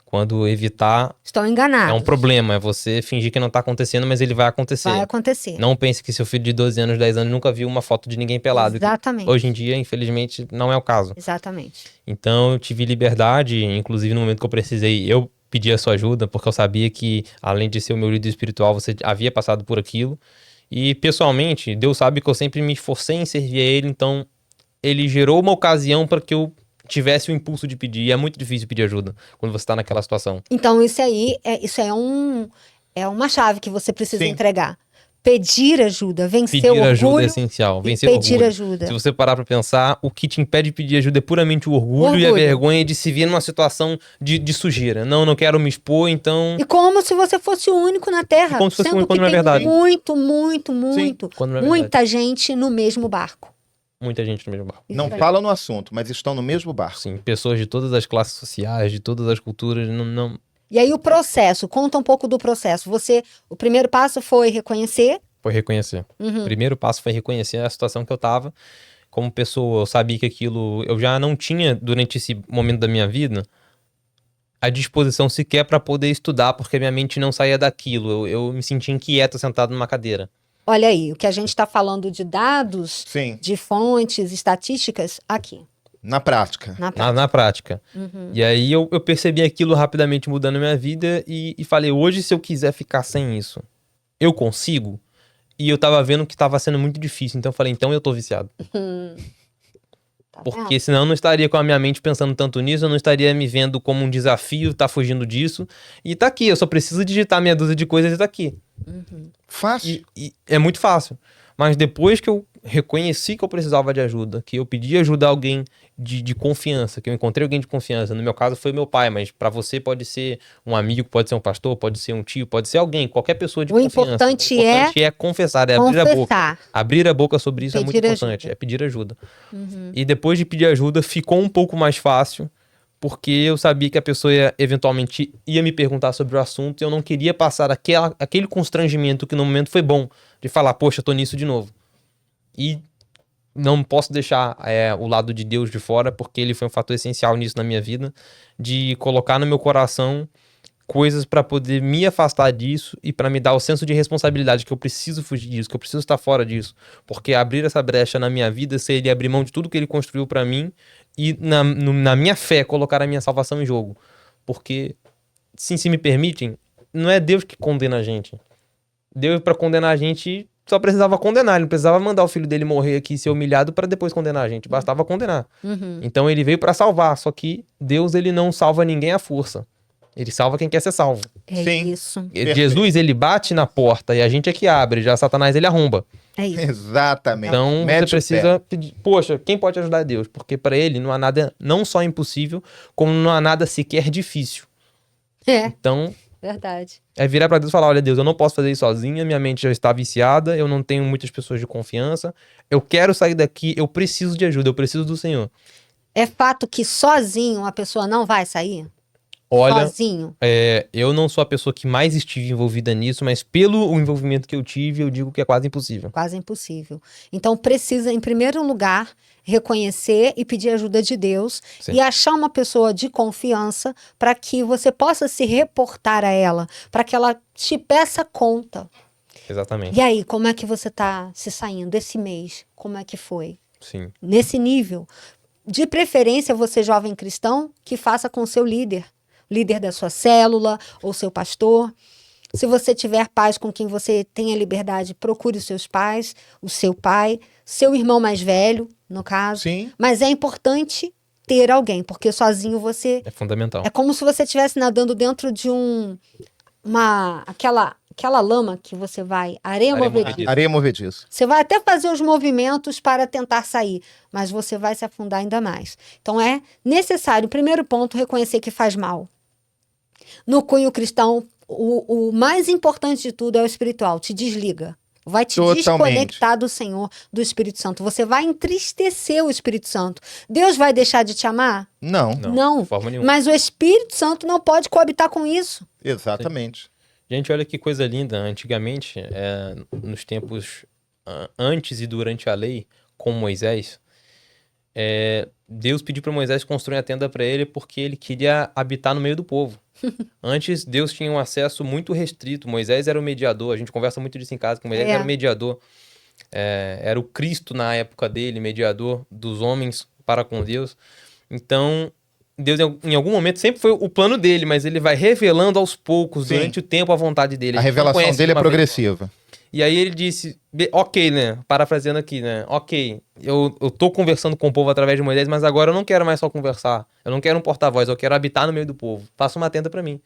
Quando evitar... Estão enganados. É um problema, é você fingir que não está acontecendo, mas ele vai acontecer. Vai acontecer. Não pense que seu filho de 12 anos, 10 anos, nunca viu uma foto de ninguém pelado. Exatamente. Hoje em dia, infelizmente, não é o caso. Exatamente. Então, eu tive liberdade, inclusive no momento que eu precisei, eu pedi a sua ajuda, porque eu sabia que, além de ser o meu líder espiritual, você havia passado por aquilo. E, pessoalmente, Deus sabe que eu sempre me esforcei em servir a Ele, então Ele gerou uma ocasião para que eu tivesse o impulso de pedir. E é muito difícil pedir ajuda quando você está naquela situação. Então, isso é uma chave que você precisa entregar. Pedir ajuda, vencer o orgulho. Pedir ajuda é essencial, vencer o orgulho. Pedir ajuda. Se você parar pra pensar, o que te impede de pedir ajuda é puramente o orgulho e a vergonha de se ver numa situação de sujeira. Não quero me expor, então... E como se você fosse o único na Terra. Como se fosse o único, quando não é tem verdade. muita Sim, quando não é gente no mesmo barco. Muita gente no mesmo barco. Isso Não aí. falam no assunto, mas estão no mesmo barco. Sim, pessoas de todas as classes sociais, de todas as culturas, não E aí o processo, conta um pouco do processo. O primeiro passo foi reconhecer. foi reconhecer. Uhum. O primeiro passo foi reconhecer a situação que eu tava como pessoa. Eu sabia que aquilo... Eu já não tinha, durante esse momento da minha vida, a disposição sequer para poder estudar, porque minha mente não saía daquilo. Eu me sentia inquieto sentado numa cadeira. Olha aí, o que a gente está falando de dados, Sim, de fontes, estatísticas, aqui, na prática. na prática. Na prática. Uhum. E aí eu percebi aquilo rapidamente mudando a minha vida e falei, hoje se eu quiser ficar sem isso, eu consigo? E eu tava vendo que tava sendo muito difícil, então eu falei, então eu tô viciado. Tá Porque vendo? senão eu não estaria com a minha mente pensando tanto nisso, eu não estaria me vendo como um desafio, tá fugindo disso. E tá aqui, eu só preciso digitar meia dúzia de coisas e tá aqui. Fácil. E é muito fácil. Mas depois que eu reconheci que eu precisava de ajuda, que eu pedi ajuda a alguém de confiança, que eu encontrei alguém de confiança, no meu caso foi meu pai, mas pra você pode ser um amigo, pode ser um pastor, pode ser um tio, pode ser alguém, qualquer pessoa de O confiança. importante O importante é confessar, é abrir a boca. Confessar. Abrir a boca sobre isso é muito Pedir importante, ajuda. é pedir ajuda. Uhum. E depois de pedir ajuda, ficou um pouco mais fácil, porque eu sabia que a pessoa eventualmente ia me perguntar sobre o assunto e eu não queria passar aquele constrangimento que no momento foi bom, de falar, poxa, tô nisso de novo. E não posso deixar o lado de Deus de fora, porque ele foi um fator essencial nisso na minha vida, de colocar no meu coração coisas para poder me afastar disso e para me dar o senso de responsabilidade que eu preciso fugir disso, que eu preciso estar fora disso, porque abrir essa brecha na minha vida seria abrir mão de tudo que ele construiu para mim e na minha fé colocar a minha salvação em jogo, porque se me permitem, não é Deus que condena a gente. Deus para condenar a gente só precisava condenar, ele não precisava mandar o filho dele morrer aqui e ser humilhado para depois condenar a gente, bastava condenar. Uhum. Então ele veio para salvar, só que Deus ele não salva ninguém à força. Ele salva quem quer ser salvo. É Sim. isso. Perfeito. Jesus, ele bate na porta e a gente é que abre. Já Satanás, ele arromba. É isso. Exatamente. Então, Mete o você precisa pedir. Poxa, quem pode ajudar é Deus? Porque para ele não há nada, não só impossível, como não há nada sequer difícil. É, Então, verdade. é virar para Deus e falar, olha Deus, eu não posso fazer isso sozinha, minha mente já está viciada, eu não tenho muitas pessoas de confiança, eu quero sair daqui, eu preciso de ajuda, eu preciso do Senhor. É fato que sozinho a pessoa não vai sair? Olha, Sozinho. eu não sou a pessoa que mais estive envolvida nisso, mas pelo envolvimento que eu tive, eu digo que é quase impossível. Quase impossível. Então precisa, em primeiro lugar, reconhecer e pedir ajuda de Deus Sim. e achar uma pessoa de confiança para que você possa se reportar a ela, para que ela te peça conta. Exatamente. E aí, como é que você está se saindo esse mês? Como é que foi? Sim. Nesse nível. De preferência, você jovem cristão, que faça com seu líder da sua célula ou seu pastor. Se você tiver pais com quem você tenha liberdade, procure os seus pais, o seu pai, seu irmão mais velho, no caso. Sim. Mas é importante ter alguém, porque sozinho você... É fundamental. É como se você estivesse nadando dentro de aquela lama que você vai, areia Areia movediça. movediça. Areia movediça. Você vai até fazer os movimentos para tentar sair, mas você vai se afundar ainda mais. Então é necessário, primeiro ponto, reconhecer que faz mal. No cunho cristão, o mais importante de tudo é o espiritual, te desliga. Vai te Totalmente. desconectar do Senhor, do Espírito Santo. Você vai entristecer o Espírito Santo. Deus vai deixar de te amar? Não, Não. De forma nenhuma. Mas o Espírito Santo não pode coabitar com isso. exatamente. Gente, olha que coisa linda. Antigamente, nos tempos antes e durante a lei, com Moisés, Deus pediu para Moisés construir a tenda para ele porque ele queria habitar no meio do povo. Antes, Deus tinha um acesso muito restrito. Moisés era o mediador. A gente conversa muito disso em casa, que Moisés era o mediador. Era o Cristo na época dele, mediador dos homens para com Deus. Então, Deus em algum momento sempre foi o plano dele, mas ele vai revelando aos poucos, Sim. durante o tempo, a vontade dele. A gente não revelação conhece dele é de uma vez. progressiva. E aí ele disse, ok, né? Parafraseando aqui, né? Ok, eu tô conversando com o povo através de Moisés, mas agora eu não quero mais só conversar. Eu não quero um porta-voz, eu quero habitar no meio do povo. Faça uma tenda pra mim.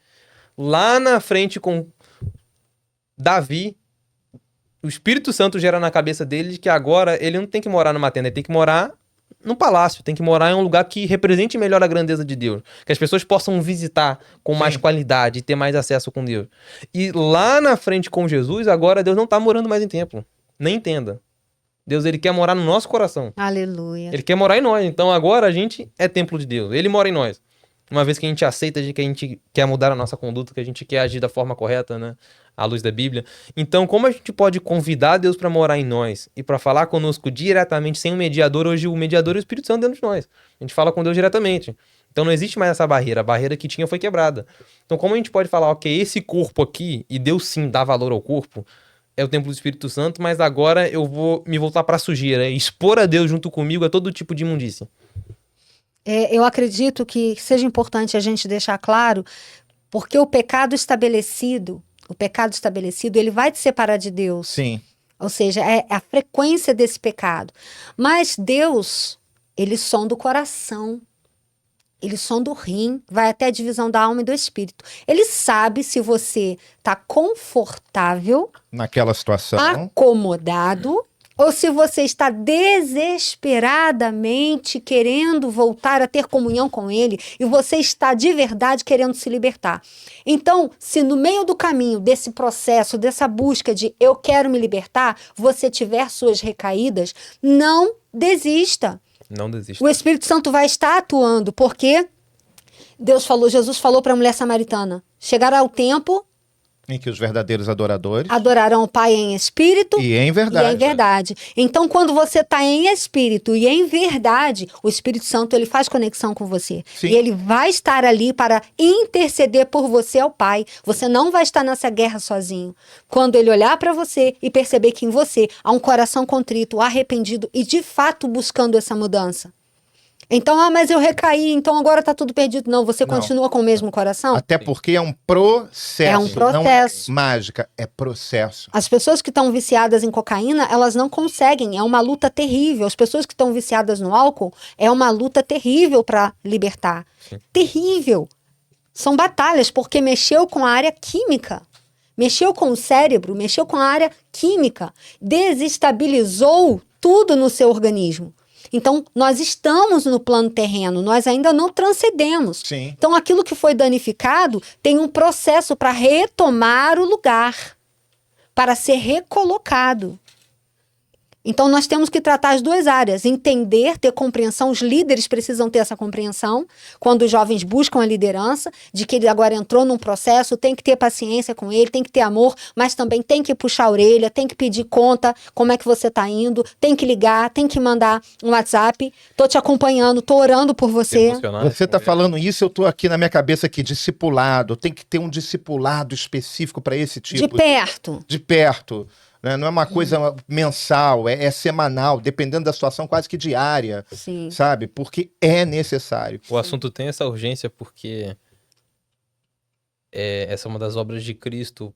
Lá na frente com Davi, o Espírito Santo gera na cabeça dele que agora ele não tem que morar numa tenda, ele tem que morar num palácio, tem que morar em um lugar que represente melhor a grandeza de Deus. Que as pessoas possam visitar com mais qualidade e ter mais acesso com Deus. E lá na frente com Jesus, agora Deus não tá morando mais em templo. Nem em tenda. Deus, ele quer morar no nosso coração. Aleluia. Ele quer morar em nós. Então agora a gente é templo de Deus. Ele mora em nós. Uma vez que a gente aceita de que a gente quer mudar a nossa conduta, que a gente quer agir da forma correta, né? À luz da Bíblia. Então, como a gente pode convidar Deus para morar em nós e para falar conosco diretamente, sem um mediador? Hoje o mediador é o Espírito Santo dentro de nós. A gente fala com Deus diretamente. Então não existe mais essa barreira. A barreira que tinha foi quebrada. Então como a gente pode falar, ok, esse corpo aqui, e Deus sim dá valor ao corpo, é o templo do Espírito Santo, mas agora eu vou me voltar para a sujeira e expor a Deus junto comigo a todo tipo de imundícia. Eu acredito que seja importante a gente deixar claro, porque o pecado estabelecido, ele vai te separar de Deus. Sim. Ou seja, é a frequência desse pecado. Mas Deus, ele sonda o coração. Ele sonda o rim, vai até a divisão da alma e do espírito. Ele sabe se você está confortável, Naquela situação. acomodado, ou se você está desesperadamente querendo voltar a ter comunhão com ele e você está de verdade querendo se libertar. Então, se no meio do caminho desse processo, dessa busca de eu quero me libertar, você tiver suas recaídas, não desista. Não desista. O Espírito Santo vai estar atuando, porque Jesus falou para a mulher samaritana, chegará o tempo, Em que os verdadeiros adoradores. adorarão o Pai em espírito E em verdade. e em verdade. Então, quando você está em espírito e em verdade, o Espírito Santo ele faz conexão com você. Sim. E ele vai estar ali para interceder por você ao Pai. Você não vai estar nessa guerra sozinho. Quando ele olhar para você e perceber que em você há um coração contrito, arrependido e de fato buscando essa mudança. Então, mas eu recaí, então agora está tudo perdido. Não, você Não. continua com o mesmo coração? Até porque é um processo. É um processo. Não é mágica, é processo. As pessoas que estão viciadas em cocaína, elas não conseguem. É uma luta terrível. As pessoas que estão viciadas no álcool, é uma luta terrível para libertar. Terrível. São batalhas, porque mexeu com a área química. Mexeu com o cérebro, mexeu com a área química. Desestabilizou tudo no seu organismo. Então, nós estamos no plano terreno, nós ainda não transcendemos. Sim. Então, aquilo que foi danificado tem um processo para retomar o lugar, para ser recolocado. Então, nós temos que tratar as duas áreas, entender, ter compreensão, os líderes precisam ter essa compreensão, quando os jovens buscam a liderança, de que ele agora entrou num processo, tem que ter paciência com ele, tem que ter amor, mas também tem que puxar a orelha, tem que pedir conta, como é que você está indo, tem que ligar, tem que mandar um WhatsApp, tô te acompanhando, tô orando por você. Você está falando isso, eu estou aqui na minha cabeça aqui, discipulado, tem que ter um discipulado específico para esse tipo. De perto. De perto. Né? Não é uma coisa mensal, é semanal, dependendo da situação, quase que diária, Sim. sabe? Porque é necessário. O assunto tem essa urgência porque essa é uma das obras de Cristo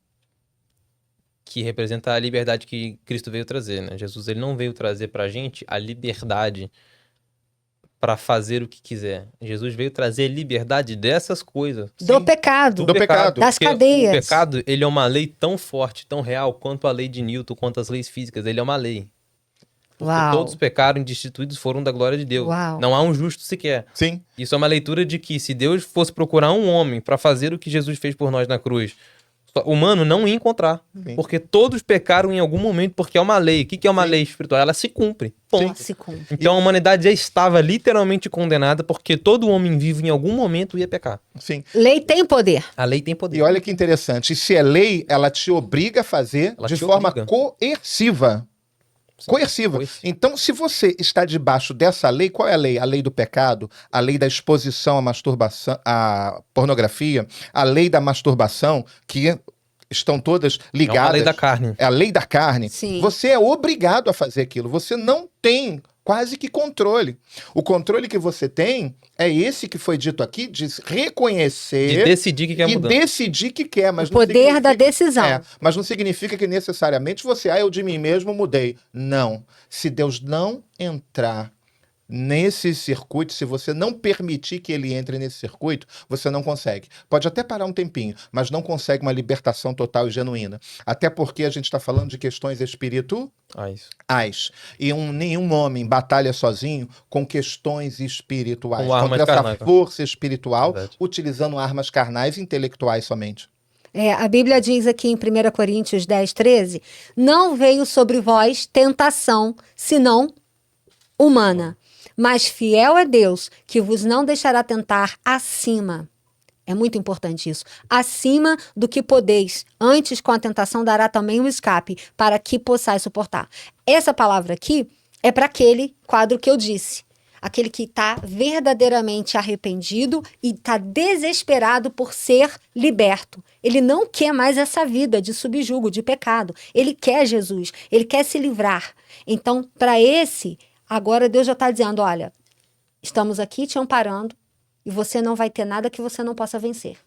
que representa a liberdade que Cristo veio trazer, né? Jesus, ele não veio trazer pra gente a liberdade para fazer o que quiser. Jesus veio trazer liberdade dessas coisas. Do pecado. Do pecado. Das Porque cadeias. O pecado, ele é uma lei tão forte, tão real, quanto a lei de Newton, quanto as leis físicas. Ele é uma lei. Porque Uau. todos pecaram e destituídos foram da glória de Deus. Uau. Não há um justo sequer. Sim. Isso é uma leitura de que se Deus fosse procurar um homem para fazer o que Jesus fez por nós na cruz, humano não ia encontrar. Sim. Porque todos pecaram em algum momento, porque é uma lei. O que é uma lei espiritual? Ela se cumpre. Ponto. Se cumpre. Então a humanidade já estava literalmente condenada, porque todo homem vivo em algum momento ia pecar. Sim. Lei tem poder. A lei tem poder. E olha que interessante, e se é lei, ela te obriga a fazer Ela de te forma obriga. coerciva. Sim. Coerciva. Então, se você está debaixo dessa lei, qual é a lei? A lei do pecado, a lei da exposição à masturbação, à pornografia, a lei da masturbação, que estão todas ligadas. É uma lei da carne. É a lei da carne. Sim. Você é obrigado a fazer aquilo. Você não tem quase que controle. O controle que você tem é esse que foi dito aqui, de reconhecer De decidir que quer e mudar. decidir que quer. Mas O não poder da significa- decisão. mas não significa que necessariamente você, eu de mim mesmo mudei. Não. Se Deus não entrar nesse circuito, se você não permitir que ele entre nesse circuito, você não consegue. Pode até parar um tempinho, mas não consegue uma libertação total e genuína. Até porque a gente está falando de questões espirituais. Ah, isso. E nenhum homem batalha sozinho com questões espirituais. Com armas contra essa carnais. força espiritual, Verdade. utilizando armas carnais e intelectuais somente. A Bíblia diz aqui em 1 Coríntios 10, 13, não veio sobre vós tentação, senão humana, mas fiel é Deus, que vos não deixará tentar acima. É muito importante isso. Acima do que podeis, antes com a tentação dará também o escape, para que possais suportar. Essa palavra aqui é para aquele quadro que eu disse. Aquele que está verdadeiramente arrependido e está desesperado por ser liberto. Ele não quer mais essa vida de subjugo, de pecado. Ele quer Jesus, ele quer se livrar. Então, para esse, agora Deus já está dizendo, olha, estamos aqui te amparando e você não vai ter nada que você não possa vencer.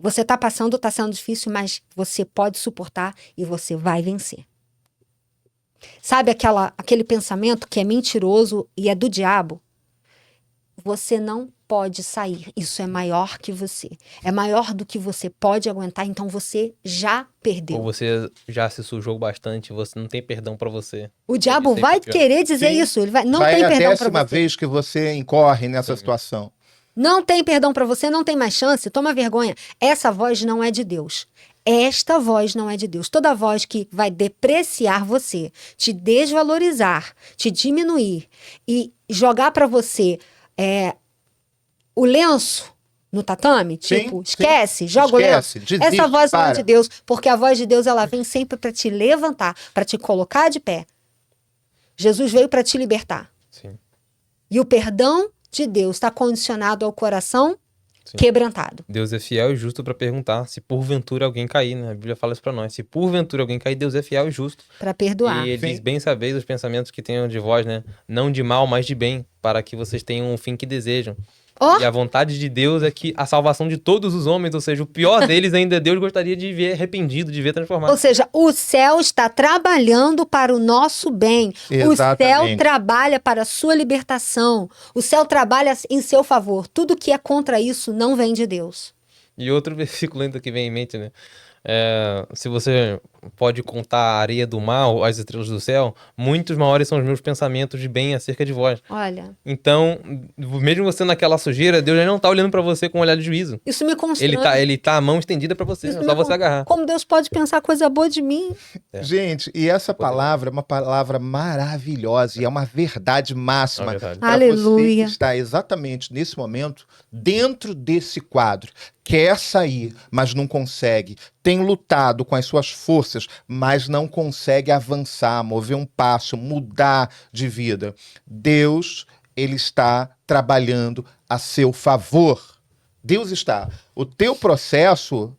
Você está passando, está sendo difícil, mas você pode suportar e você vai vencer. Sabe aquele pensamento que é mentiroso e é do diabo? Você não pode sair. Isso é maior que você. É maior do que você pode aguentar, então você já perdeu. Ou você já se sujou bastante, você não tem perdão pra você. O diabo vai querer dizer isso. Ele não Já tem é a perdão para 10ª você. vez que você incorre nessa situação. Não tem perdão para você, não tem mais chance, toma vergonha. Essa voz não é de Deus. Esta voz não é de Deus. Toda voz que vai depreciar você, te desvalorizar, te diminuir e jogar para você o lenço no tatame, tipo, esquece, joga o lenço. Desiste, Essa voz não é para. de Deus, porque a voz de Deus ela vem sempre para te levantar, para te colocar de pé. Jesus veio para te libertar. Sim. E o perdão de Deus está condicionado ao coração quebrantado. Deus é fiel e justo para perguntar se porventura alguém cair, né? A Bíblia fala isso para nós. Se porventura alguém cair, Deus é fiel e justo. Para perdoar. E ele diz, bem sabeis os pensamentos que tenham de vós, né? Não de mal, mas de bem, para que vocês tenham o fim que desejam. Oh! E a vontade de Deus é que a salvação de todos os homens, ou seja, o pior deles ainda Deus gostaria de ver arrependido, de ver transformado. Ou seja, o céu está trabalhando para o nosso bem. Exatamente. O céu trabalha para a sua libertação. O céu trabalha em seu favor. Tudo que é contra isso não vem de Deus. E outro versículo ainda que vem em mente, né? Se você pode contar a areia do mar, as estrelas do céu, muitos maiores são os meus pensamentos de bem acerca de vós. Olha. Então, mesmo você naquela sujeira, Deus já não tá olhando pra você com um olhar de juízo. Isso me constrange. Ele tá a mão estendida pra você, é só você agarrar. Como Deus pode pensar coisa boa de mim? Gente, e essa palavra é uma palavra maravilhosa e é uma verdade máxima. verdade. Pra Aleluia. você que está exatamente nesse momento, dentro desse quadro, quer sair, mas não consegue, tem lutado com as suas forças, mas não consegue avançar, mover um passo, mudar de vida. Deus, ele está trabalhando a seu favor. Deus está. O teu processo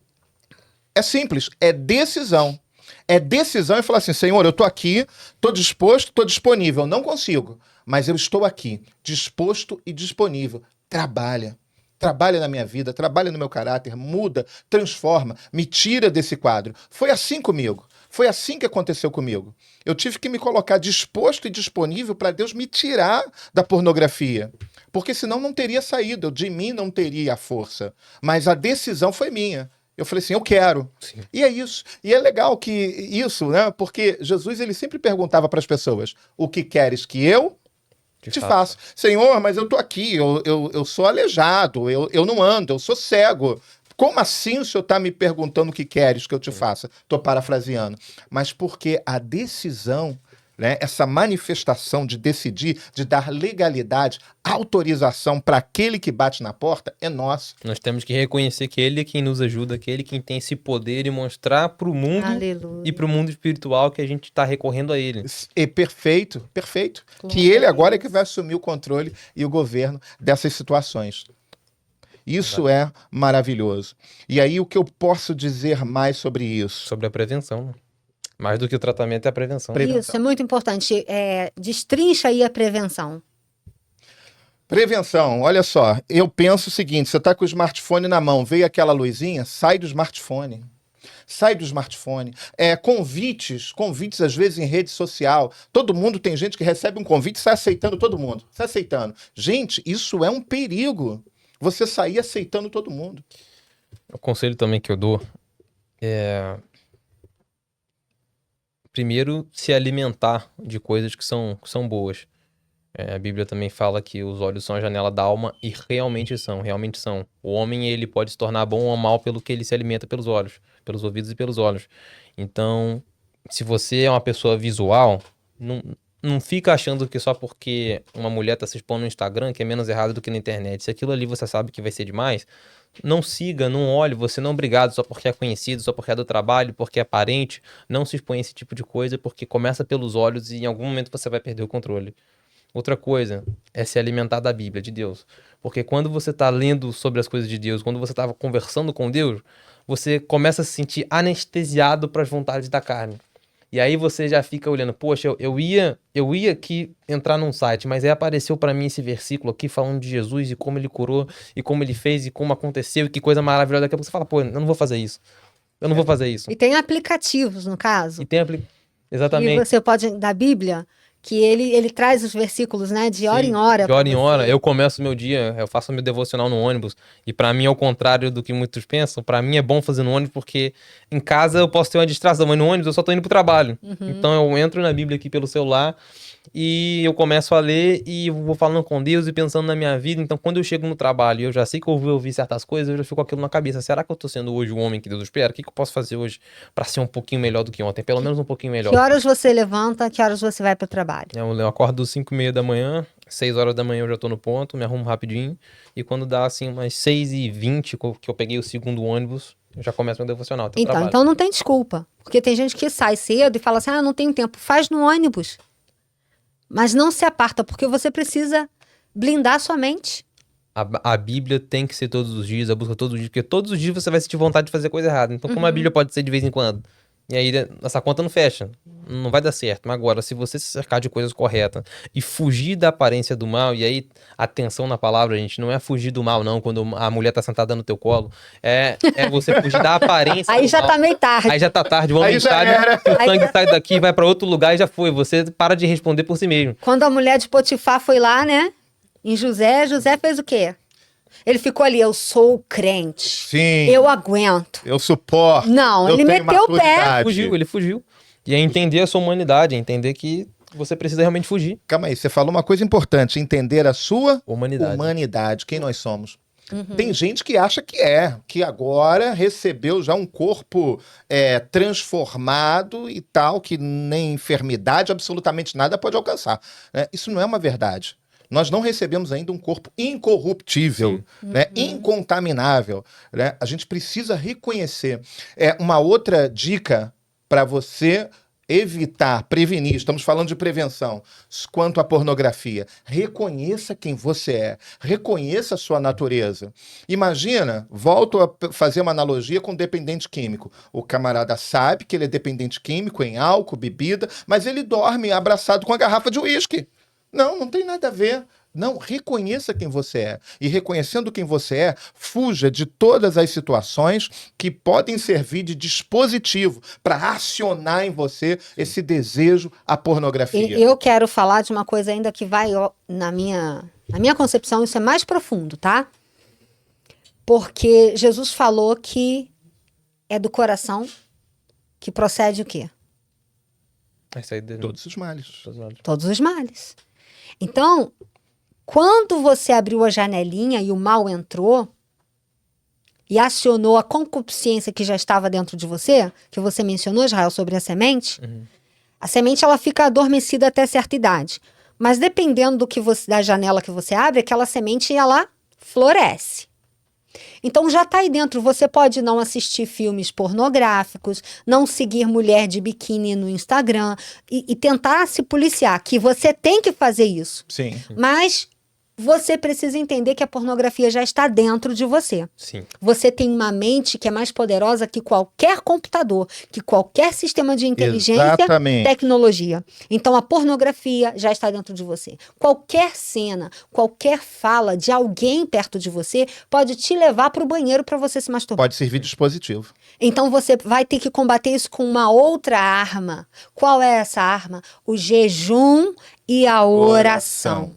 é simples, é decisão. É decisão e falar assim, Senhor, eu estou aqui, estou disposto, estou disponível. Não consigo, mas eu estou aqui, disposto e disponível. Trabalha. Trabalha na minha vida, trabalha no meu caráter, muda, transforma, me tira desse quadro. Foi assim comigo. Foi assim que aconteceu comigo. Eu tive que me colocar disposto e disponível para Deus me tirar da pornografia. Porque senão não teria saído, de mim não teria a força. Mas a decisão foi minha. Eu falei assim, eu quero. Sim. E é isso. E é legal que isso, né? Porque Jesus ele sempre perguntava para as pessoas, o que queres que eu te faço. Senhor, mas eu tô aqui, eu sou aleijado, eu não ando, eu sou cego. Como assim o senhor está me perguntando o que queres que eu te faça? Estou parafraseando. Mas porque a decisão, né, essa manifestação de decidir, de dar legalidade, autorização para aquele que bate na porta, é nossa. Nós temos que reconhecer que Ele é quem nos ajuda, que Ele é quem tem esse poder e mostrar para o mundo Aleluia. e para o mundo espiritual que a gente está recorrendo a Ele. É perfeito, perfeito. Que ele agora é que vai assumir o controle e o governo dessas situações. Isso é maravilhoso. E aí o que eu posso dizer mais sobre isso? Sobre a prevenção, né? Mais do que o tratamento é a prevenção. Isso, é muito importante. Destrincha aí a prevenção. Prevenção, olha só, eu penso o seguinte, você está com o smartphone na mão, veio aquela luzinha, sai do smartphone. Sai do smartphone. Convites às vezes em rede social. Todo mundo, tem gente que recebe um convite e sai aceitando todo mundo. Sai aceitando. Gente, isso é um perigo. Você sair aceitando todo mundo. O conselho também que eu dou é... Primeiro, se alimentar de coisas que são boas. A Bíblia também fala que os olhos são a janela da alma e realmente são, realmente são. O homem, ele pode se tornar bom ou mal pelo que ele se alimenta pelos olhos, pelos ouvidos e pelos olhos. Então, se você é uma pessoa visual, não fica achando que só porque uma mulher tá se expondo no Instagram que é menos errado do que na internet. Se aquilo ali você sabe que vai ser demais, não siga, não olhe, você não é obrigado só porque é conhecido, só porque é do trabalho, porque é parente. Não se expõe a esse tipo de coisa, porque começa pelos olhos e em algum momento você vai perder o controle. Outra coisa é se alimentar da Bíblia, de Deus. Porque quando você está lendo sobre as coisas de Deus, quando você estava conversando com Deus, você começa a se sentir anestesiado para as vontades da carne. E aí você já fica olhando, poxa, eu ia aqui entrar num site, mas aí apareceu para mim esse versículo aqui falando de Jesus e como ele curou, e como ele fez, e como aconteceu, e que coisa maravilhosa. Daqui a pouco você fala, pô, eu não vou fazer isso. Eu não vou fazer isso. E tem aplicativos, no caso. E tem Exatamente. E você pode, da Bíblia, que ele traz os versículos, né, de hora em hora. De hora em hora. Eu começo meu dia, eu faço meu devocional no ônibus. E pra mim, ao contrário do que muitos pensam, pra mim é bom fazer no ônibus porque em casa eu posso ter uma distração, mas no ônibus eu só tô indo pro trabalho. Então eu entro na Bíblia aqui pelo celular e eu começo a ler e vou falando com Deus e pensando na minha vida. Então quando eu chego no trabalho e eu já sei que eu vou ouvir certas coisas, eu já fico com aquilo na cabeça. Será que eu tô sendo hoje o homem que Deus espera? O que eu posso fazer hoje pra ser um pouquinho melhor do que ontem? Pelo menos um pouquinho melhor. Que horas você levanta, que horas você vai pro trabalho? Eu acordo às 5h30 da manhã, 6 horas da manhã eu já tô no ponto, me arrumo rapidinho. E quando dá assim umas 6h20, que eu peguei o segundo ônibus, eu já começo meu devocional. Então não tem desculpa. Porque tem gente que sai cedo e fala assim, não tenho tempo. Faz no ônibus. Mas não se aparta, porque você precisa blindar sua mente. A Bíblia tem que ser todos os dias, a busca todos os dias, porque todos os dias você vai sentir vontade de fazer coisa errada. Então como a Bíblia pode ser de vez em quando? E aí essa conta não fecha, não vai dar certo. Mas agora, se você se cercar de coisas corretas e fugir da aparência do mal, e aí, atenção na palavra, gente, não é fugir do mal, não, quando a mulher tá sentada no teu colo, é você fugir da aparência Aí do já mal. tá meio tarde. Aí já tá tarde, o homem Aí já sabe, era. o sangue sai daqui e vai pra outro lugar e já foi. Você para de responder por si mesmo. Quando a mulher de Potifar foi lá, né, em José fez o quê? Ele ficou ali, eu sou crente. Sim. Eu aguento. Eu suporto. Não, ele tenho meteu o pé. maturidade. Ele fugiu. E é entender a sua humanidade, é entender que você precisa realmente fugir. Calma aí, você falou uma coisa importante, entender a sua Humanidade. quem nós somos. Tem gente que acha que agora recebeu já um corpo transformado e tal, que nem enfermidade, absolutamente nada pode alcançar. Isso não é uma verdade. Nós não recebemos ainda um corpo incorruptível, né? Incontaminável. Né? A gente precisa reconhecer. Uma outra dica para você evitar, prevenir, estamos falando de prevenção, quanto à pornografia. Reconheça quem você é, reconheça a sua natureza. Imagina, volto a fazer uma analogia com dependente químico. O camarada sabe que ele é dependente químico em álcool, bebida, mas ele dorme abraçado com a garrafa de uísque. Não tem nada a ver. Não, reconheça quem você é. E reconhecendo quem você é, fuja de todas as situações que podem servir de dispositivo para acionar em você esse desejo à pornografia. Eu quero falar de uma coisa ainda que vai, na minha concepção, isso é mais profundo, tá? Porque Jesus falou que é do coração que procede o quê? Todos os males. Todos os males. Então, quando você abriu a janelinha e o mal entrou e acionou a concupiscência que já estava dentro de você, que você mencionou, Israel, sobre a semente, a semente ela fica adormecida até certa idade. Mas dependendo da janela que você abre, aquela semente ela floresce. Então já está aí dentro, você pode não assistir filmes pornográficos, não seguir mulher de biquíni no Instagram e tentar se policiar, que você tem que fazer isso. Sim. Mas você precisa entender que a pornografia já está dentro de você. Sim. Você tem uma mente que é mais poderosa que qualquer computador, que qualquer sistema de inteligência, tecnologia. Então a pornografia já está dentro de você. Qualquer cena, qualquer fala de alguém perto de você pode te levar para o banheiro para você se masturbar. Pode servir de dispositivo. Então você vai ter que combater isso com uma outra arma. Qual é essa arma? O jejum e a oração.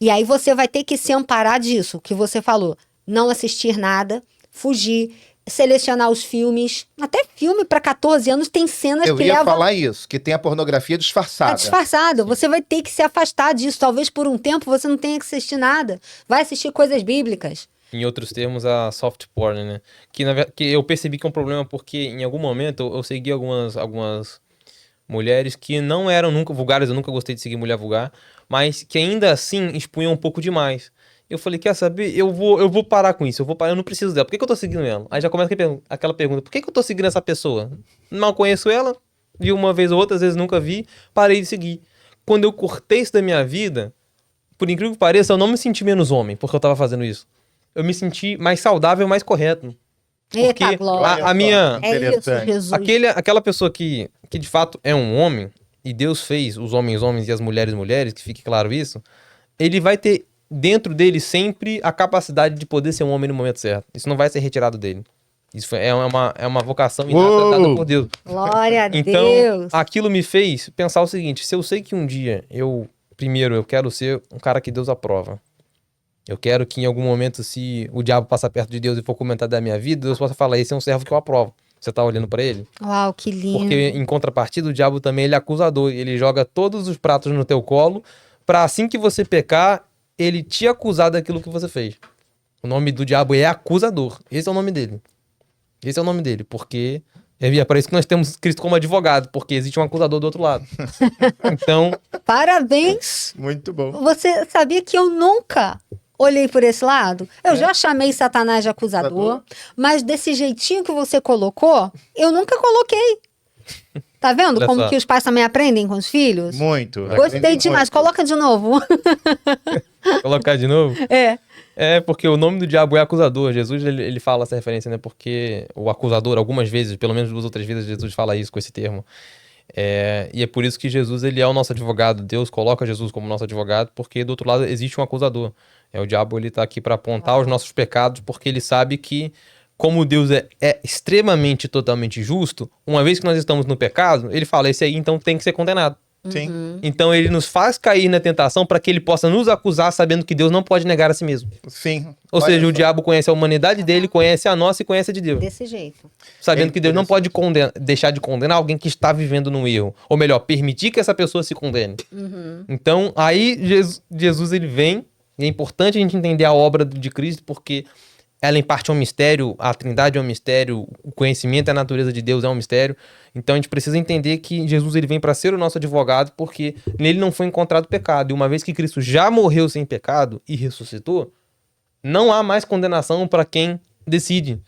E aí você vai ter que se amparar disso, que você falou. Não assistir nada, fugir, selecionar os filmes. Até filme para 14 anos tem cenas Eu que ia levam falar isso, que tem a pornografia disfarçada. Tá disfarçado. Você vai ter que se afastar disso. Talvez por um tempo você não tenha que assistir nada. Vai assistir coisas bíblicas. Em outros termos, a soft porn, né? Que eu percebi que é um problema porque em algum momento eu segui algumas mulheres que não eram nunca vulgares, eu nunca gostei de seguir mulher vulgar, mas que ainda assim expunham um pouco demais. Eu falei, quer saber? Eu vou parar com isso, eu vou parar, eu não preciso dela. Por que eu tô seguindo ela? Aí já começa aquela pergunta, por que eu tô seguindo essa pessoa? Mal conheço ela, vi uma vez ou outra, às vezes nunca vi, parei de seguir. Quando eu cortei isso da minha vida, por incrível que pareça, eu não me senti menos homem porque eu tava fazendo isso. Eu me senti mais saudável, mais correto. Porque Eita, glória. a minha... É isso, Interessante. Jesus. Aquela pessoa que de fato é um homem, e Deus fez os homens homens e as mulheres mulheres, que fique claro isso, ele vai ter dentro dele sempre a capacidade de poder ser um homem no momento certo. Isso não vai ser retirado dele. Isso é uma vocação inata dada por Deus. Glória a Então, Deus. aquilo me fez pensar o seguinte, se eu sei que um dia primeiro eu quero ser um cara que Deus aprova. Eu quero que em algum momento, se o diabo passar perto de Deus e for comentar da minha vida, Deus possa falar, esse é um servo que eu aprovo. Você tá olhando pra ele? Uau, que lindo. Porque em contrapartida, o diabo também ele é acusador. Ele joga todos os pratos no teu colo pra assim que você pecar, ele te acusar daquilo que você fez. O nome do diabo é acusador. Esse é o nome dele. Esse é o nome dele, porque é para isso que nós temos Cristo como advogado, porque existe um acusador do outro lado. Então, Parabéns. Muito bom. Você sabia que eu nunca olhei por esse lado? Eu já chamei Satanás de acusador, mas desse jeitinho que você colocou, eu nunca coloquei. Tá vendo Olha como só. que os pais também aprendem com os filhos? Muito. Gostei Aprendi demais. muito. Coloca de novo. colocar de novo. É. É, porque o nome do diabo é acusador. Jesus, ele fala essa referência, né? Porque o acusador, algumas vezes, pelo menos 2 ou 3 vezes, Jesus fala isso com esse termo. E é por isso que Jesus, ele é o nosso advogado. Deus coloca Jesus como nosso advogado, porque do outro lado existe um acusador. O diabo, ele tá aqui para apontar os nossos pecados, porque ele sabe que, como Deus é extremamente, totalmente justo, uma vez que nós estamos no pecado, ele fala, esse aí então tem que ser condenado. Sim, Então ele nos faz cair na tentação para que ele possa nos acusar, sabendo que Deus não pode negar a si mesmo. sim. Ou Olha seja, o só. diabo conhece a humanidade dele, conhece a nossa e conhece a de Deus. Desse jeito. Sabendo que Deus não pode deixar de condenar alguém que está vivendo num erro. Ou melhor, permitir que essa pessoa se condene. Então, aí Jesus ele vem, e é importante a gente entender a obra de Cristo, porque ela em parte é um mistério, a Trindade é um mistério, o conhecimento e a natureza de Deus é um mistério. Então a gente precisa entender que Jesus ele vem para ser o nosso advogado, porque nele não foi encontrado pecado. E uma vez que Cristo já morreu sem pecado e ressuscitou, não há mais condenação para quem decide.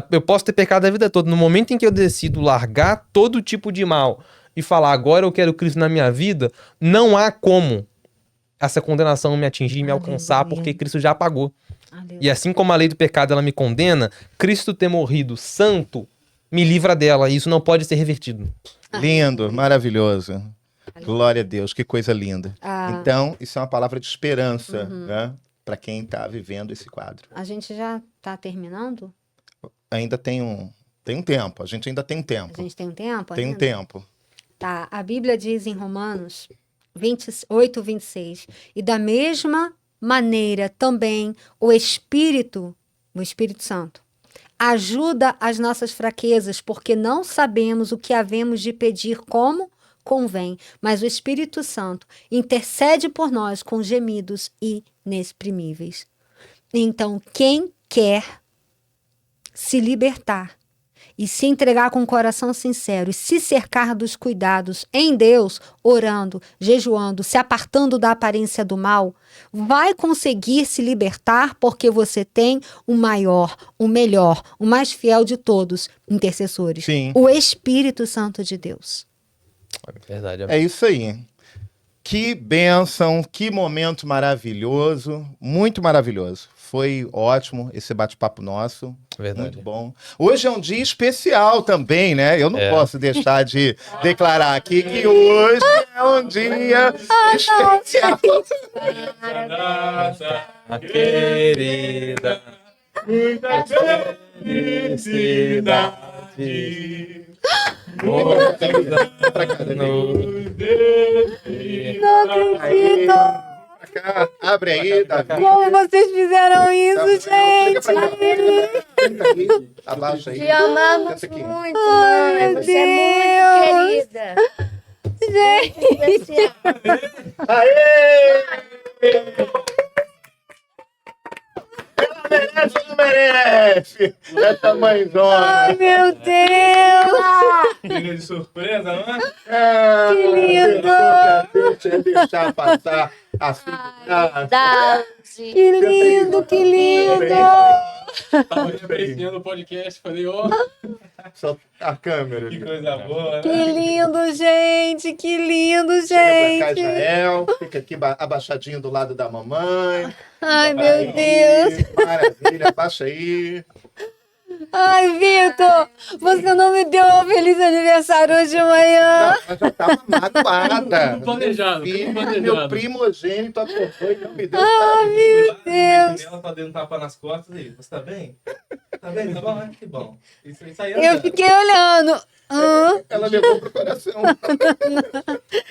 Eu posso ter pecado a vida toda. No momento em que eu decido largar todo tipo de mal e falar, agora eu quero Cristo na minha vida, não há como essa condenação me atingir, me alcançar, Aleluia. porque Cristo já pagou. Aleluia. E assim como a lei do pecado ela me condena, Cristo ter morrido santo me livra dela. E isso não pode ser revertido. Lindo, maravilhoso. Glória a Deus, que coisa linda. Ah. Então, isso é uma palavra de esperança, né? Para quem está vivendo esse quadro. A gente já tá terminando? Ainda tem um tempo, a gente ainda tem A tempo. gente tem um tempo Tem um ainda? tempo. Tá, a Bíblia diz em Romanos 28, 26, e da mesma maneira também o Espírito Santo, ajuda as nossas fraquezas, porque não sabemos o que havemos de pedir como convém, mas o Espírito Santo intercede por nós com gemidos inexprimíveis. Então, quem quer se libertar e se entregar com um coração sincero e se cercar dos cuidados em Deus, orando, jejuando, se apartando da aparência do mal, vai conseguir se libertar porque você tem o maior, o melhor, o mais fiel de todos, intercessores. Sim. O Espírito Santo de Deus. Verdade. É isso aí. Que bênção, que momento maravilhoso, muito maravilhoso. Foi ótimo esse bate-papo nosso. Verdade. Muito bom. Hoje é um dia especial também, né? Eu não posso deixar de declarar aqui que hoje é um dia especial. Querida, muita felicidade. Não acredito! Abre aí, Davi. Como vocês fizeram isso, Chega pra cá. gente? Senta aí, abaixa aí. Te amamos Senta aqui. muito, Ai, mãe. meu Você é muito querida. Gente, Muito especial. Aê! Ela merece ou não merece? Essa mãezona. ai, meu Deus! Pega de surpresa, não é? Ah, Que lindo! Deixa eu deixar passar assim. Dazi. Que lindo, que lindo! Tava apreciando o podcast, falei, ó, Só a câmera. que coisa boa, Que né? lindo, gente! Que lindo, Chega pra cá, gente! Israel. Fica aqui abaixadinho do lado da mamãe. Ai, meu Aí, Deus! Maravilha, abaixa aí. Ai, Vitor! Você não me deu um feliz aniversário hoje de manhã! Não, ela já tava magoada. Tudo planejado, Meu filho, tudo planejado. Meu primogênito acordou e não me deu Ai, parabéns. meu Deus! Ela tá dando um tapa nas costas aí. Você tá bem? Tá bem? Tá bom? Ah, que bom. Isso aí Eu fiquei olhando. Ela levou pro coração.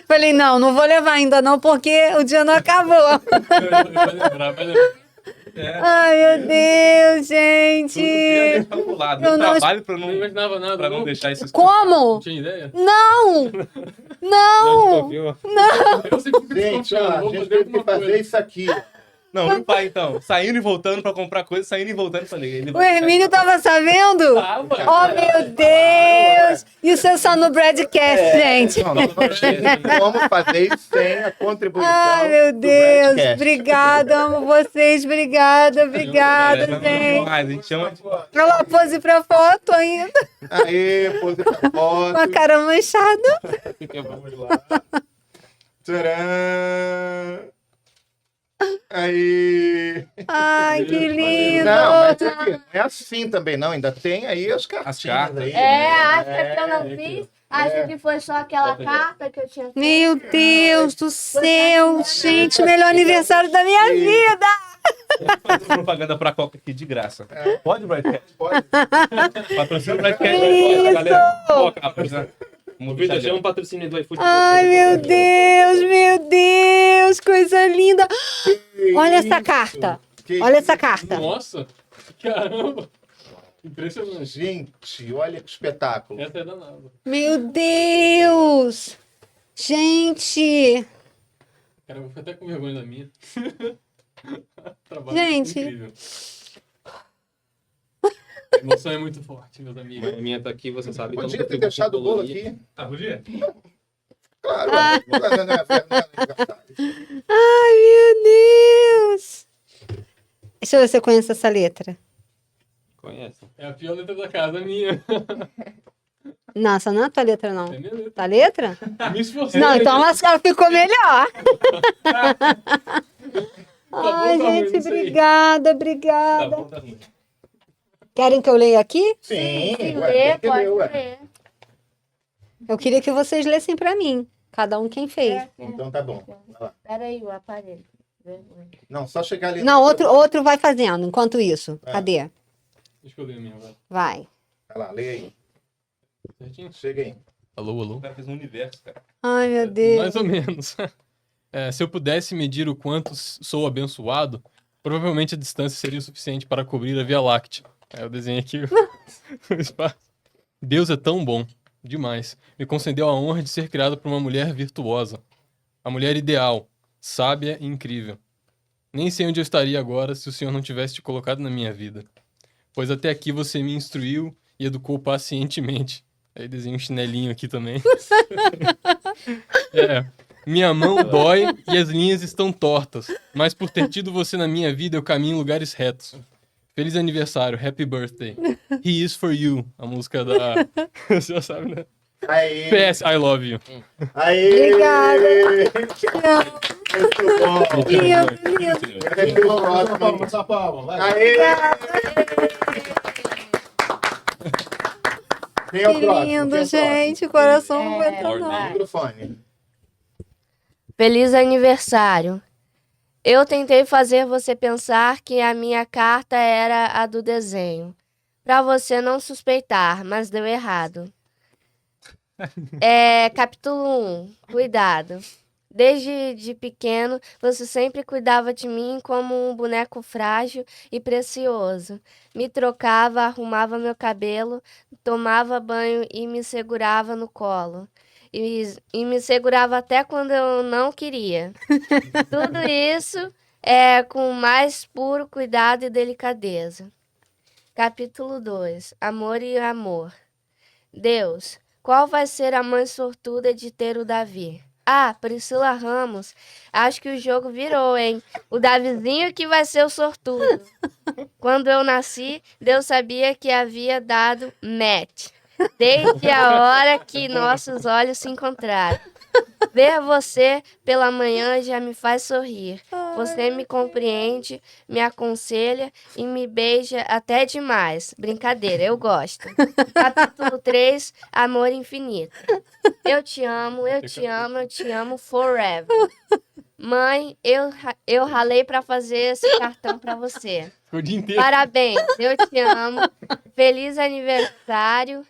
Falei, não vou levar ainda não, porque o dia não acabou. Vai lembrar. É. Ai, meu Deus, Tudo que ia gente! deixar pro lado. Eu Eu não- trabalho pra Não não, imaginava nada, pra não não. deixar isso Como? Não tinha ideia? Não! Não! Eu sempre fico Gente, ó, desconfiando, a vou gente fazer teve que alguma fazer coisa. isso aqui. Não, meu pai, então. Saindo e voltando pra comprar coisa, saindo e voltando. Falei, ele O Hermínio tava sabendo? Tava. Oh, meu Deus! Isso é só no broadcast, gente. Não, não vamos fazer isso sem a contribuição. Ai, meu do Deus! Broadcast. Obrigada, amo vocês. Obrigada, obrigada, gente. Mas a gente chama de... Ela pose pra foto ainda, Aê, pose pra com a foto. cara manchada. Vamos lá. Tcharam! Aí. Ai, que lindo! Não, mas aqui, não é assim também, não. Ainda tem aí as cartinhas cartas. aí. Acha que eu não fiz? Acha que foi só aquela carta que eu tinha feito? Meu Deus do céu, gente, melhor aniversário da minha vida! Fazer propaganda pra Coca aqui de graça. Pode, Brightcast? Pode. Patrocina o Brightcast aí, galera. Coca, rapaziada. Vitor, chama um patrocínio do iFood. Ai, meu Deus, coisa linda! Olha essa carta, Que olha essa carta. Nossa, caramba. Impressionante. Gente, olha que espetáculo. Essa é danada. Meu Deus! Gente! Cara, eu vou ficar até com vergonha da minha. Trabalho Gente. incrível. A emoção é muito forte, meus amigos. A minha tá aqui, você sabe. Podia ter deixado o bolo aqui. Ah, podia? Claro. Não é aniversário. Ai, meu Deus! Deixa eu ver se eu conheço essa letra. Conhece? É a pior letra da casa, a minha. Não, essa não é a tua letra, não. É minha letra. Tá letra? Me esforcei. Não, então ela ficou melhor. bom, Ai, tá ruim, gente, não sei. obrigada, Tá obrigada. bom, tá ruim. Querem que eu leia aqui? Sim, Se ué, ler, tem que pode ler, ué. ler. Eu queria que vocês lessem pra mim. Cada um quem fez. Então tá bom. Vai lá. Peraí, o aparelho. Vergonha. Não, só chegar ali. Não, outro vai fazendo. Enquanto isso, É. cadê? Deixa eu ler a minha, vai. Vai. Vai lá, lê aí. Certinho? Chega aí. Alô, alô. O cara fez um universo, cara. Ai, meu Deus. Mais ou menos. Se eu pudesse medir o quanto sou abençoado, provavelmente a distância seria o suficiente para cobrir a Via Láctea. Eu desenhei aqui o espaço. Deus é tão bom, demais. Me concedeu a honra de ser criado por uma mulher virtuosa. A mulher ideal, sábia e incrível. Nem sei onde eu estaria agora se o Senhor não tivesse te colocado na minha vida. Pois até aqui você me instruiu e educou pacientemente. Aí desenho um chinelinho aqui também. Minha mão dói e as linhas estão tortas, mas por ter tido você na minha vida eu caminho em lugares retos. Feliz aniversário, happy birthday. He is for you, a música da... Você já sabe, né? Aí. PS, I love you. Aí. Obrigada. Muito bom. Lindo, lindo. Arrepio ótimo. Essa palma, vai. Aí. Quem é o Que próximo? lindo, Quem é o gente. O coração não aguenta, próximo? não. Microfone. Feliz aniversário. Eu tentei fazer você pensar que a minha carta era a do desenho, para você não suspeitar, mas deu errado. Capítulo 1. Cuidado. Desde de pequeno, você sempre cuidava de mim como um boneco frágil e precioso. Me trocava, arrumava meu cabelo, tomava banho e me segurava no colo. E me segurava até quando eu não queria. Tudo isso é com o mais puro cuidado e delicadeza. Capítulo 2. Amor e amor. Deus, qual vai ser a mãe sortuda de ter o Davi? Ah, Priscila Ramos, acho que o jogo virou, hein? O Davizinho que vai ser o sortudo. Quando eu nasci, Deus sabia que havia dado match. Desde a hora que nossos olhos se encontraram. Ver você pela manhã já me faz sorrir. Você me compreende, me aconselha e me beija até demais. Brincadeira, eu gosto. Capítulo 3, Amor Infinito. Eu te amo, eu te amo, eu te amo forever. Mãe, eu ralei pra fazer esse cartão pra você. Ficou o dia inteiro. Parabéns, eu te amo. Feliz aniversário.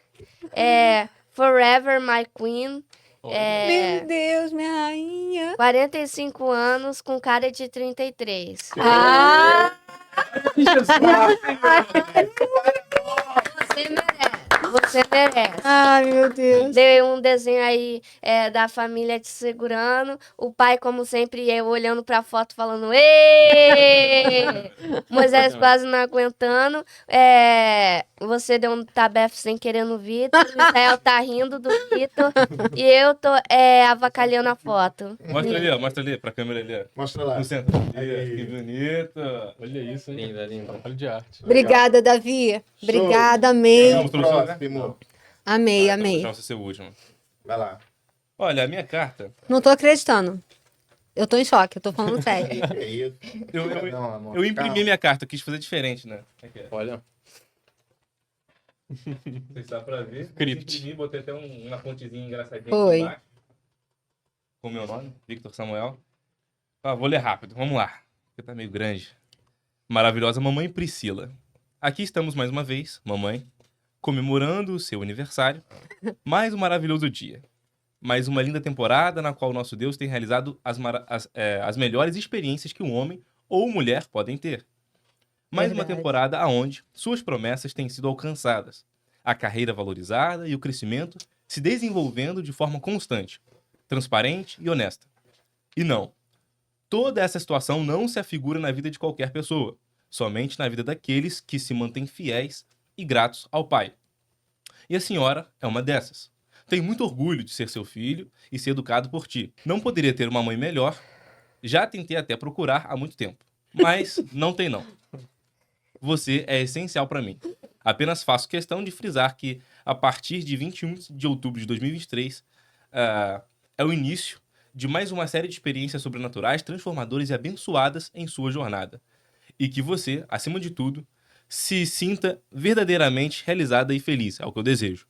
Forever my queen. Meu Deus, minha rainha. 45 anos com cara de 33. Ah! Você merece. Você merece. Ai, meu Deus. Dei um desenho aí da família te segurando. O pai, como sempre, eu olhando pra foto falando Ê! Moisés quase não aguentando. Você deu um tabefe sem querer no Vitor. O Israel tá rindo do Vitor. E eu tô avacalhando a foto. Mostra ali, ó. Mostra ali pra câmera ali, ó. Mostra lá. No centro. Aí. Que bonito. Olha isso, hein? Linda, linda. Trabalho de arte. Obrigada, Davi. Obrigada, amei. Vamos pro Próximo. Amei, Então, amei. deixa você ser o último. Vai lá. Olha, a minha carta, Não tô acreditando. Eu tô em choque, eu tô falando sério. Que é isso? Não, amor. eu imprimi Calma. minha carta, eu quis fazer diferente, né? Aqui, ó. Olha. Não sei se dá pra ver. Script. Imprimi, botei até uma pontezinha engraçadinha Foi. aqui embaixo. Com o meu nome, Victor Samuel. Vou ler rápido, vamos lá. Porque tá meio grande. Maravilhosa mamãe Priscila. Aqui estamos mais uma vez, mamãe, comemorando o seu aniversário. Mais um maravilhoso dia. Mais uma linda temporada na qual o nosso Deus tem realizado as melhores experiências que um homem ou mulher podem ter. Mais uma Verdade. temporada aonde suas promessas têm sido alcançadas, a carreira valorizada e o crescimento se desenvolvendo de forma constante, transparente e honesta. E não, toda essa situação não se afigura na vida de qualquer pessoa, somente na vida daqueles que se mantêm fiéis e gratos ao Pai. E a senhora é uma dessas. Tenho muito orgulho de ser seu filho e ser educado por ti. Não poderia ter uma mãe melhor. Já tentei até procurar há muito tempo, mas não tem não. Você é essencial para mim. Apenas faço questão de frisar que, a partir de 21 de outubro de 2023, é o início de mais uma série de experiências sobrenaturais, transformadoras e abençoadas em sua jornada. E que você, acima de tudo, se sinta verdadeiramente realizada e feliz. É o que eu desejo.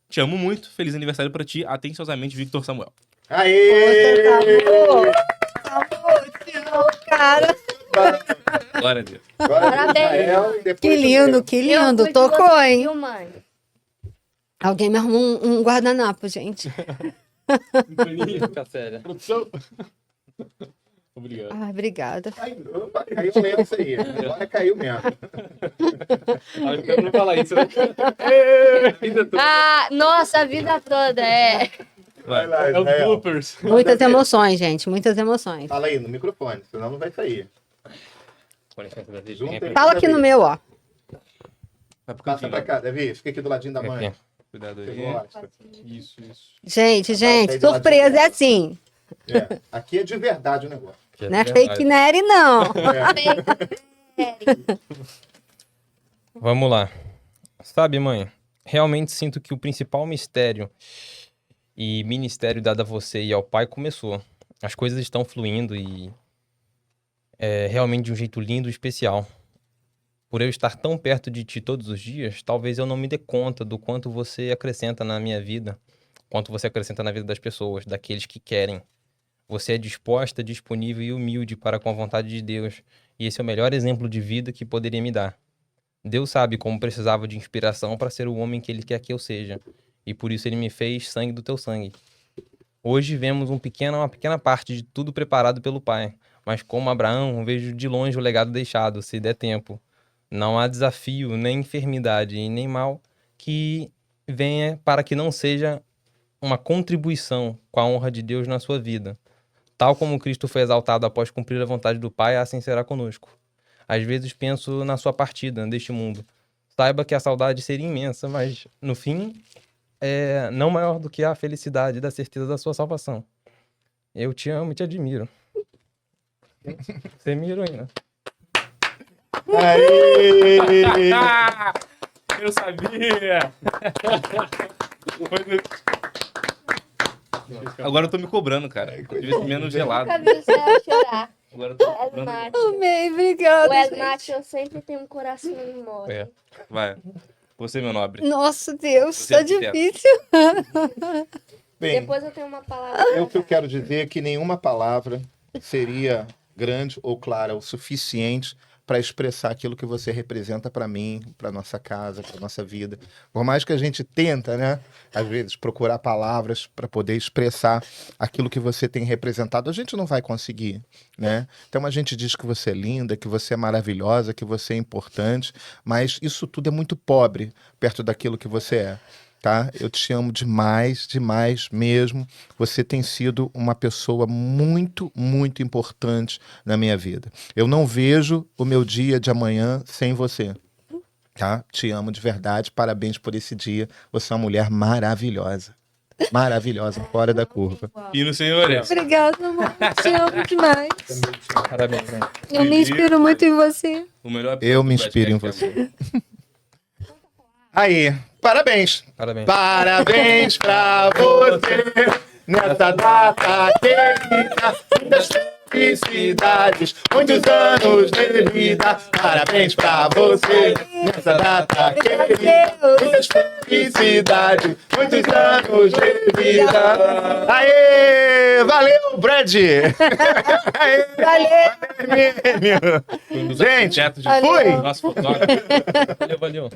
Te amo muito. Feliz aniversário para ti. Atenciosamente, Victor Samuel. Aê! Amor, te amo, cara. Glória a Deus. Agora Parabéns. Israel, e depois Que lindo, que Eu lindo. fui Tocou, você, hein? viu, mãe? Alguém me arrumou um guardanapo, gente. Fica séria. Produção. Obrigado. Ai, obrigada. Ai, opa, caiu o lenço aí. Agora caiu mesmo. Eu quero não falar isso, né? Ah, nossa, a vida toda, Vai lá, É os Israel. bloopers. Muitas emoções, gente. Muitas emoções. Fala aí no microfone, senão não vai sair. Com licença, Davi. Junta aí. Fala aqui no meu, ó. Vai pro Passa cantinho, pra ó. cá, Davi. Fica aqui do ladinho da mãe. Aqui. Cuidado Você aí. gosta. Isso. Gente, aí do surpresa ladinho. é assim. É. Aqui é de verdade o negócio. Que Não é verdade. fake nerd, não. Vamos lá. Sabe, mãe, realmente sinto que o principal mistério e ministério dado a você e ao pai começou. As coisas estão fluindo e é realmente de um jeito lindo e especial. Por eu estar tão perto de ti todos os dias, talvez eu não me dê conta do quanto você acrescenta na minha vida, quanto você acrescenta na vida das pessoas, daqueles que querem. Você é disposta, disponível e humilde para com a vontade de Deus, e esse é o melhor exemplo de vida que poderia me dar. Deus sabe como precisava de inspiração para ser o homem que Ele quer que eu seja, e por isso Ele me fez sangue do teu sangue. Hoje vemos uma pequena parte de tudo preparado pelo Pai. Mas como Abraão, vejo de longe o legado deixado, se der tempo. Não há desafio, nem enfermidade e nem mal que venha para que não seja uma contribuição com a honra de Deus na sua vida. Tal como Cristo foi exaltado após cumprir a vontade do Pai, assim será conosco. Às vezes penso na sua partida deste mundo. Saiba que a saudade seria imensa, mas no fim é não maior do que a felicidade da certeza da sua salvação. Eu te amo e te admiro. Você é minha heroína. Aê! Eu sabia! Agora eu tô me cobrando, cara. Devia ser menos gelado. Nunca vi o Zé chorar. Agora eu tô me És cobrando. macho. Amei, obrigada. O És gente. macho, eu sempre tenho um coração mole. É. Vai. Você, meu nobre. Nossa, Deus, Você tá é arquiteto. difícil. Bem, Depois eu tenho uma palavra. o que eu quero dizer é que nenhuma palavra seria grande ou clara o suficiente para expressar aquilo que você representa para mim, para nossa casa, para nossa vida. Por mais que a gente tenta, né, às vezes procurar palavras para poder expressar aquilo que você tem representado, a gente não vai conseguir, né? Então a gente diz que você é linda, que você é maravilhosa, que você é importante, mas isso tudo é muito pobre perto daquilo que você é. Tá? Eu te amo demais, demais mesmo. Você tem sido uma pessoa muito, muito importante na minha vida. Eu não vejo o meu dia de amanhã sem você. Tá? Te amo de verdade. Parabéns por esse dia. Você é uma mulher maravilhosa. Maravilhosa, fora da curva. E no senhores. Obrigada, amor. Te amo demais. Parabéns, né? Eu me inspiro muito em você. O melhor Eu me episódio do inspiro em podcast você. Aí, parabéns. Parabéns. Parabéns pra você nessa data querida. Muitas felicidades, muitos anos de vida. Parabéns pra você nessa data querida. Muitas felicidades, muitos anos de vida. Aê! Valeu, Brad! Aê! Valeu! Valeu! Foi um dos Gente, arquitetos de fui! nosso fotógrafo. Valeu, valeu.